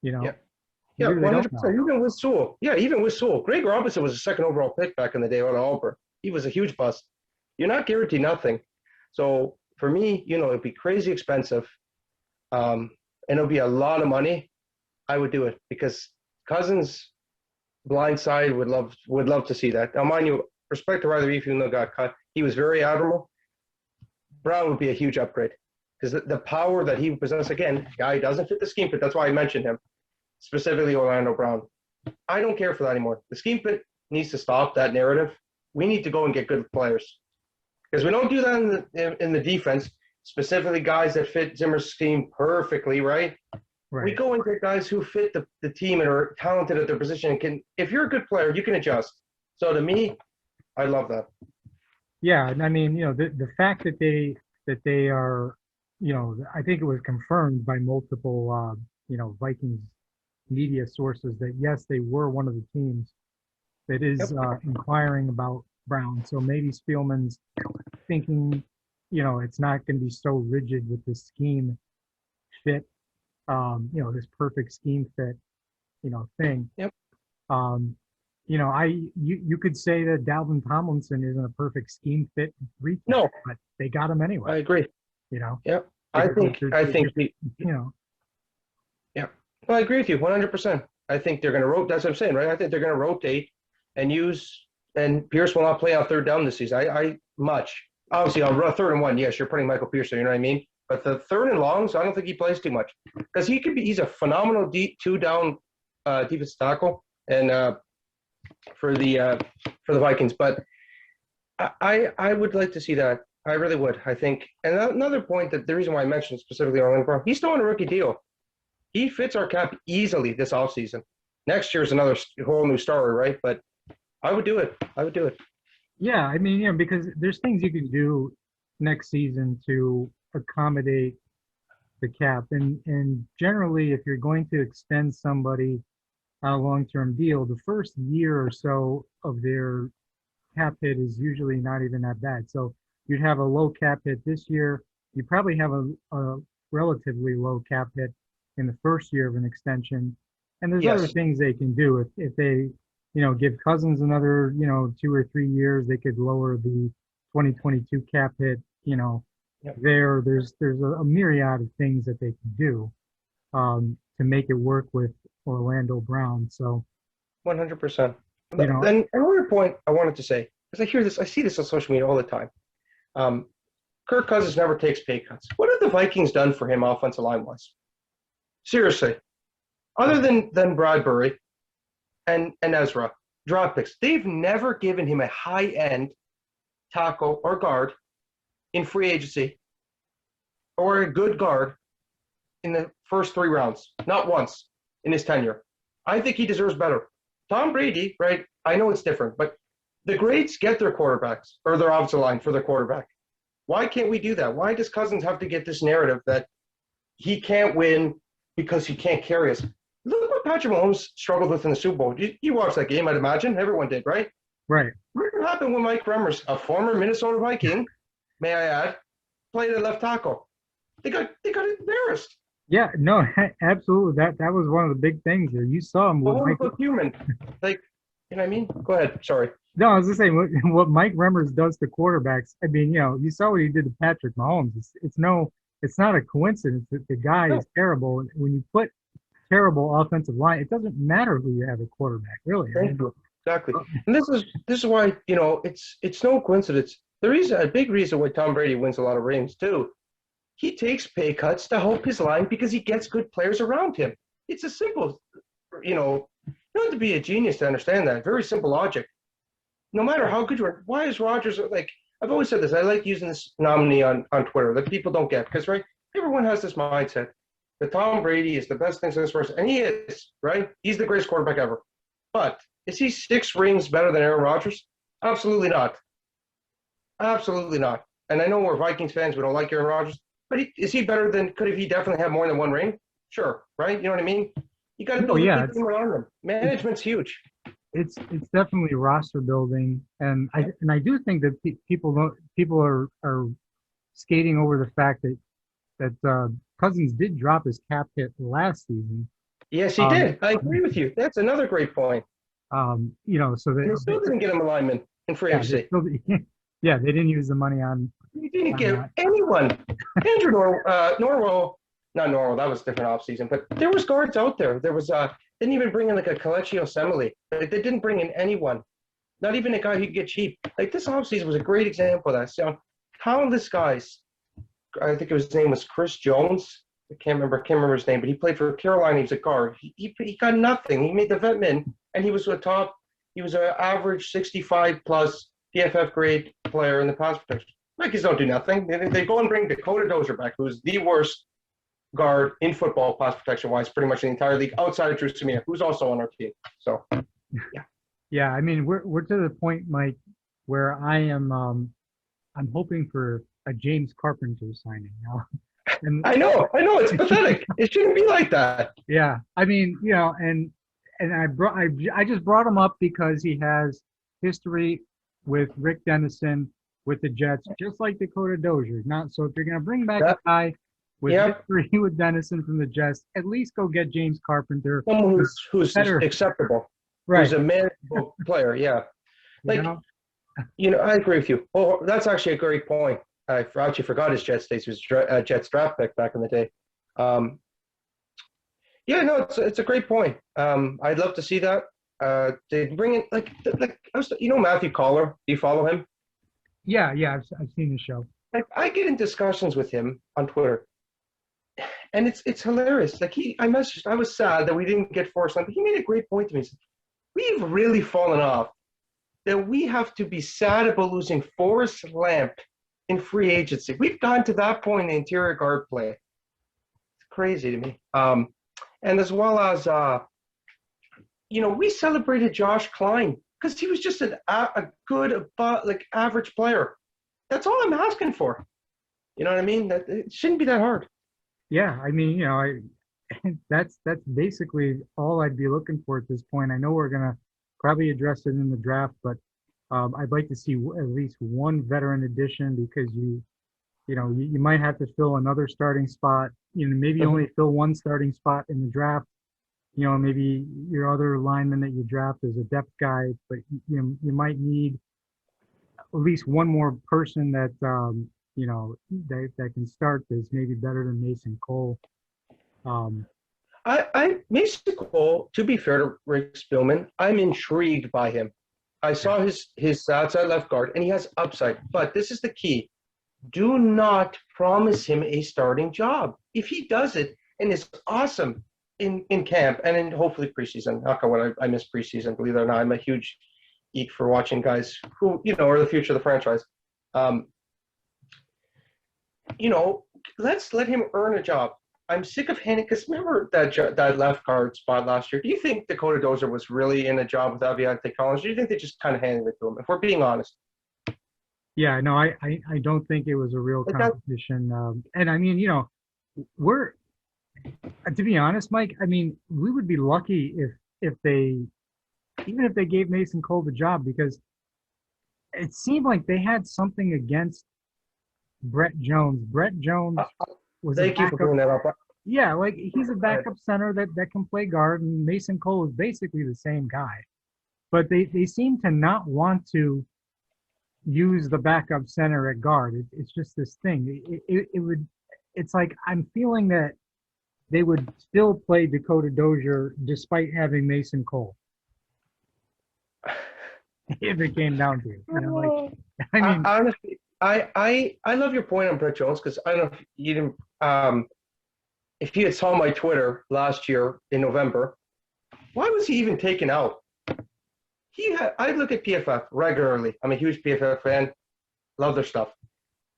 You know, Yeah. you Yeah, really don't 100%. know. Even with Sewell. Yeah, even with Sewell. Greg Robinson was a second overall pick back in the day out of Auburn. He was a huge bust. You're not guaranteed nothing. So for me, it'd be crazy expensive. And it'll be a lot of money. I would do it because Cousins blindside would love to see that. Now, mind you, respect to Riley Reef, even though got cut, he was very admirable. Brown would be a huge upgrade because the power that he possesses, again, guy doesn't fit the scheme, but that's why I mentioned him, specifically Orlando Brown. I don't care for that anymore. The scheme fit needs to stop that narrative. We need to go and get good players because we don't do that in the defense, specifically guys that fit Zimmer's scheme perfectly, right? Right. We go and get guys who fit the team and are talented at their position and can. If you're a good player, you can adjust. So to me, I love that. Yeah, and I mean, the fact that they are, I think it was confirmed by multiple, Vikings media sources that yes, they were one of the teams that is inquiring about Brown. So maybe Spielman's thinking, it's not going to be so rigid with the scheme fit, this perfect scheme fit, thing. Yep. You could say that Dalvin Tomlinson isn't a perfect scheme fit retake, No, but they got him anyway. I agree. Yep. I think Yeah, well, I agree with you 100%. I think they're going to rotate. That's what I'm saying, right? I think they're going to rotate and Pierce will not play on third down this season. Obviously, on 3rd and 1, yes, you're putting Michael Pierce there, you know what I mean? But the 3rd and longs, I don't think he plays too much because he's a phenomenal two-down defensive tackle and for the Vikings. But I would like to see that. I really would. I think. And another point that the reason why I mentioned specifically Orlando Brown, he's still on a rookie deal. He fits our cap easily this offseason. Next year's another whole new story, right? But I would do it. Yeah, I mean, because there's things you can do next season to accommodate the cap. And generally, if you're going to extend somebody on a long-term deal, the first year or so of their cap hit is usually not even that bad. So you'd have a low cap hit this year. You probably have a relatively low cap hit in the first year of an extension. And there's other things they can do if they, give Cousins another, 2 or 3 years, they could lower the 2022 cap hit, there's a myriad of things that they can do to make it work with Orlando Brown. So 100%. And another point I wanted to say, because I see this on social media all the time. Kirk Cousins never takes pay cuts. What have the Vikings done for him offensive line-wise? Seriously. Other than Bradbury and Ezra, draft picks, they've never given him a high-end tackle or guard in free agency or a good guard in the first 3 rounds, not once in his tenure. I think he deserves better. Tom Brady, right? I know it's different, but the greats get their quarterbacks or their offensive line for their quarterback. Why can't we do that? Why does Cousins have to get this narrative that he can't win because he can't carry us? Look what Patrick Mahomes struggled with in the Super Bowl. You watched that game, I'd imagine. Everyone did, right? Right. What happened when Mike Remmers, a former Minnesota Viking, may I add, played at left tackle? They got embarrassed. Yeah, no, absolutely. That was one of the big things there. You saw him. A wonderful human. Like, you know what I mean? Go ahead. Sorry. No, I was just saying what Mike Remmers does to quarterbacks. I mean, you saw what he did to Patrick Mahomes. It's not a coincidence that the guy is terrible. When you put terrible offensive line, it doesn't matter who you have at quarterback, really. Thank you. Exactly. And this is why, it's no coincidence. A big reason why Tom Brady wins a lot of rings too. He takes pay cuts to help his line because he gets good players around him. It's a simple, you don't have to be a genius to understand that. Very simple logic. No matter how good you are, why is Rodgers like? I've always said this. I like using this nominee on Twitter that people don't get because right, everyone has this mindset that Tom Brady is the best thing since first, and he is right. He's the greatest quarterback ever. But is he 6 rings better than Aaron Rodgers? Absolutely not. Absolutely not. And I know we're Vikings fans. We don't like Aaron Rodgers. But is he better than? Could he definitely have more than 1 ring? Sure, right? You know what I mean? You got to build a team around him. Management's huge. It's definitely roster building, and I do think that people are skating over the fact that Cousins did drop his cap hit last season. Yes, he did. I agree with you. That's another great point. So they still didn't get him alignment in free agency. They didn't use the money on. He didn't get anyone. Andrew Norwell, not Norwell. That was a different offseason. But there was guards out there. There was didn't even bring in like a Kelechi Osemele. They didn't bring in anyone. Not even a guy who could get cheap. Like this offseason was a great example of that. So countless guys. I think his name was Chris Jones. I can't remember his name, but he played for Carolina. He was a guard. He got nothing. He made the vet min, and he was an average 65 plus PFF grade player in the pass protection. Vikings don't do nothing. They go and bring Dakota Dozier back, who's the worst guard in football pass protection wise, pretty much in the entire league, outside of Drew Samia, who's also on our team. So, yeah. Yeah, I mean, we're to the point, Mike, where I'm hoping for a James Carpenter signing now. And I know, it's pathetic. It shouldn't be like that. Yeah, I mean, and I just brought him up because he has history with Rick Dennison with the Jets, just like Dakota Dozier. So if you're gonna bring back a guy with history with Dennison from the Jets, at least go get James Carpenter, someone who's acceptable, right? Who's a manageable player. Yeah, I agree with you. Well, that's actually a great point. I actually forgot his Jets days. He was Jets draft pick back in the day. It's a great point. I'd love to see that. They bring in like Matthew Collar. Do you follow him? Yeah, I've seen the show. I get in discussions with him on Twitter, and it's hilarious. Like I was sad that we didn't get Forrest Lamp, but he made a great point to me. He said, we've really fallen off. That we have to be sad about losing Forrest Lamp in free agency. We've gotten to that point in the interior guard play. It's crazy to me. And as well as, we celebrated Josh Klein because he was just a good, average player. That's all I'm asking for. You know what I mean? That it shouldn't be that hard. Yeah, I mean, that's basically all I'd be looking for at this point. I know we're gonna probably address it in the draft, but I'd like to see at least one veteran addition because you might have to fill another starting spot. Maybe only fill one starting spot in the draft. Maybe your other lineman that you draft is a depth guy, but you might need at least one more person that that can start that's maybe better than Mason Cole. Mason Cole, to be fair to Rick Spielman, I'm intrigued by him. I saw his stats at left guard, and he has upside. But this is the key. Do not promise him a starting job. If he does it and is awesome in camp and in hopefully preseason, I miss preseason, believe it or not. I'm a huge geek for watching guys who, are the future of the franchise. Let's let him earn a job. I'm sick of handing, because remember that left guard spot last year? Do you think Dakota Dozier was really in a job with Aviante Collins? Do you think they just kind of handed it to him? If we're being honest, Yeah, no, I don't think it was a real like that, competition. And I mean, we're to be honest, Mike, I mean, we would be lucky if they even if they gave Mason Cole the job because it seemed like they had something against Brett Jones. Brett Jones was a thank you for backup. bringing that up. Yeah, like he's a Go ahead. backup center that can play guard, and Mason Cole is basically the same guy. But they seem to not want to use the backup center at guard. It's just this thing. It would. It's like I'm feeling that they would still play Dakota Dozier despite having Mason Cole if it came down to it. Like I mean, Honestly, I love your point on Brett Jones, because I don't know if you didn't if you had saw my Twitter last year in November, why was he even taken out? I look at PFF regularly. I'm a huge PFF fan. Love their stuff.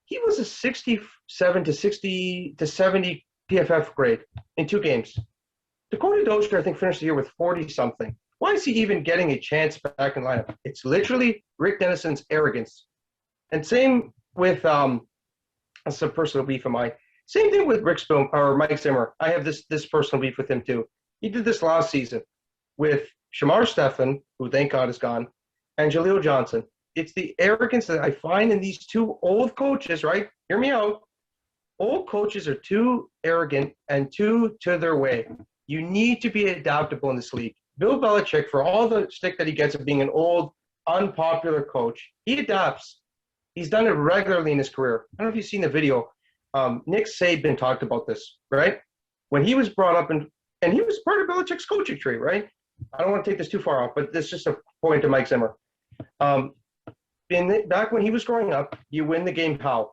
He was a 67 to 60 to 70 PFF grade in 2 games. Dakota Dozier, I think, finished the year with 40 something. Why is he even getting a chance back in lineup? It's literally Rick Dennison's arrogance. And same with that's a personal beef of mine. Same thing with Rick Spoon or Mike Zimmer. I have this personal beef with him too. He did this last season with Shamar Stephan, who thank God is gone, and Jaleel Johnson. It's the arrogance that I find in these two old coaches, right? Hear me out. Old coaches are too arrogant and too to their way. You need to be adaptable in this league. Bill Belichick, for all the stick that he gets of being an old, unpopular coach, he adapts. He's done it regularly in his career. I don't know if you've seen the video. Nick Saban talked about this, right? When he was brought up, and he was part of Belichick's coaching tree, right? I don't want to take this too far off, but this is just a point to Mike Zimmer. Back when he was growing up, you win the game how?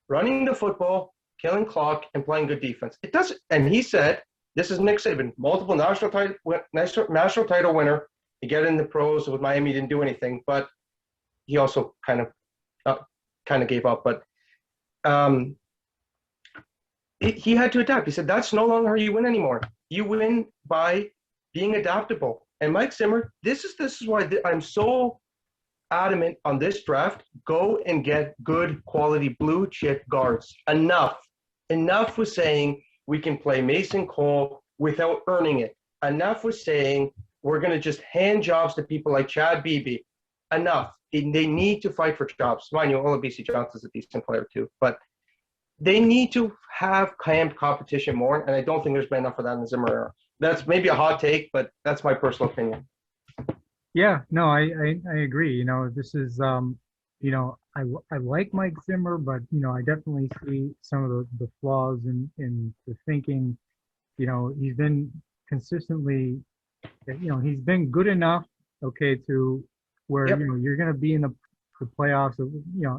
Running the football, killing clock, and playing good defense. It doesn't. And he said, this is Nick Saban, multiple national title winner. He got in the pros with Miami, didn't do anything, but he also kind of gave up. But he had to adapt. He said, that's no longer how you win anymore. You win by being adaptable. And Mike Zimmer, this is why I'm so adamant on this draft. Go and get good quality blue chip guards. Enough with saying we can play Mason Cole without earning it. Enough with saying we're going to just hand jobs to people like Chad Beebe. Enough. They need to fight for jobs. Mind you, Olabisi Johnson's a decent player too, but they need to have camp competition more, and I don't think there's been enough of that in the Zimmer era. That's maybe a hot take, but that's my personal opinion. yeah, no, I agree. This is I like Mike Zimmer, but I definitely see some of the flaws in the thinking. He's been consistently, he's been good enough, okay, to where Yep. you're going to be in the playoffs of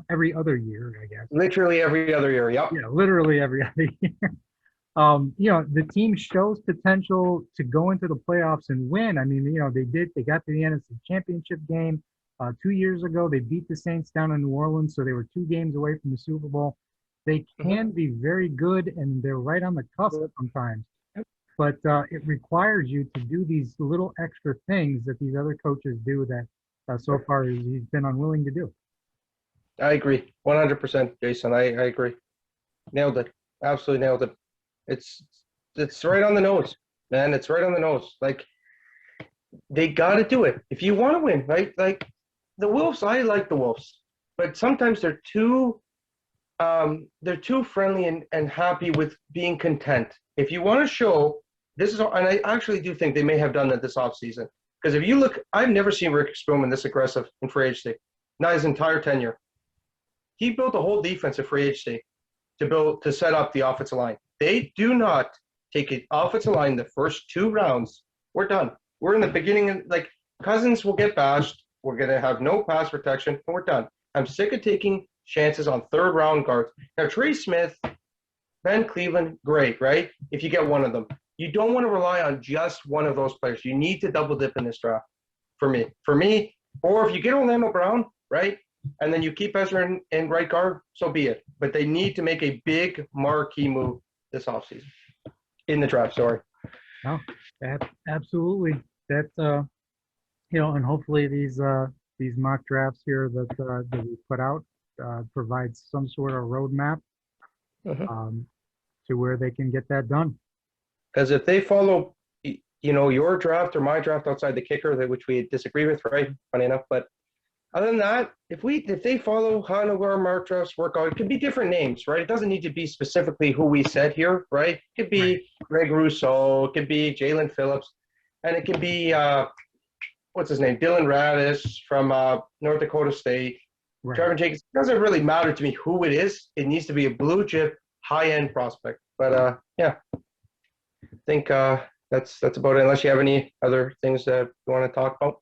every other year, I guess. Literally every other year. Yep. Yeah, literally every other year. The team shows potential to go into the playoffs and win. I mean, they got to the NFC Championship game 2 years ago. They beat the Saints down in New Orleans, so they were 2 games away from the Super Bowl. They can be very good, and they're right on the cusp sometimes. But it requires you to do these little extra things that these other coaches do that so far he's been unwilling to do. I agree. 100%, Jason. I agree. Nailed it. Absolutely nailed it. It's right on the nose, man. It's right on the nose. Like, they got to do it. If you want to win, right? Like, the Wolves, I like the Wolves, but sometimes they're too friendly and happy with being content. If you want to show, and I actually do think they may have done that this offseason. Because if you look, I've never seen Rick Spoon this aggressive in free agency, not his entire tenure. He built a whole defense of free agency to set up the offensive line. They do not take an offensive line the first 2 rounds. We're done. We're in the beginning, like, Cousins will get bashed. We're going to have no pass protection, and we're done. I'm sick of taking chances on 3rd-round guards. Now, Trey Smith, Ben Cleveland, great, right? If you get one of them. You don't want to rely on just one of those players. You need to double dip in this draft, for me. Or if you get Orlando Brown, right, and then you keep Ezra in right guard, so be it. But they need to make a big marquee move this offseason. in the draft. Sorry. No, absolutely. That and hopefully these mock drafts here that we put out provides some sort of roadmap um, to where they can get that done. Because if they follow, your draft or my draft outside the kicker, which we disagree with, right? Funny enough, but other than that, if they follow how our mock drafts work out, it could be different names, right? It doesn't need to be specifically who we said here, right? It could be Greg Rousseau, it could be Jalen Phillips, and it could be what's his name, Dylan Radis from North Dakota State, Trevor Jacobs. It doesn't really matter to me who it is. It needs to be a blue chip, high end prospect. But yeah, I think that's about it. Unless you have any other things that you want to talk about.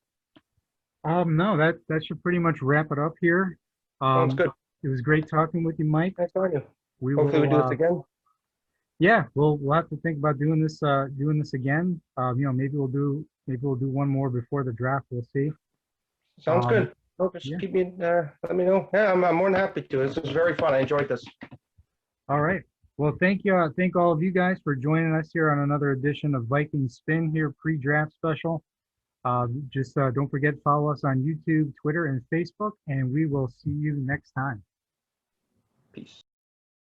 No, that should pretty much wrap it up here. Sounds good. It was great talking with you, Mike. Nice talking to We you. Hopefully will, we do this again. Yeah, we'll have to think about doing this again. Maybe we'll do one more before the draft. We'll see. Sounds good. Just yeah. keep me. Let me know. Yeah, I'm more than happy to. This was very fun. I enjoyed this. All right. Well, thank you. Thank all of you guys for joining us here on another edition of Vikings Spin here pre-draft special. Just don't forget to follow us on YouTube, Twitter, and Facebook, and we will see you next time. Peace.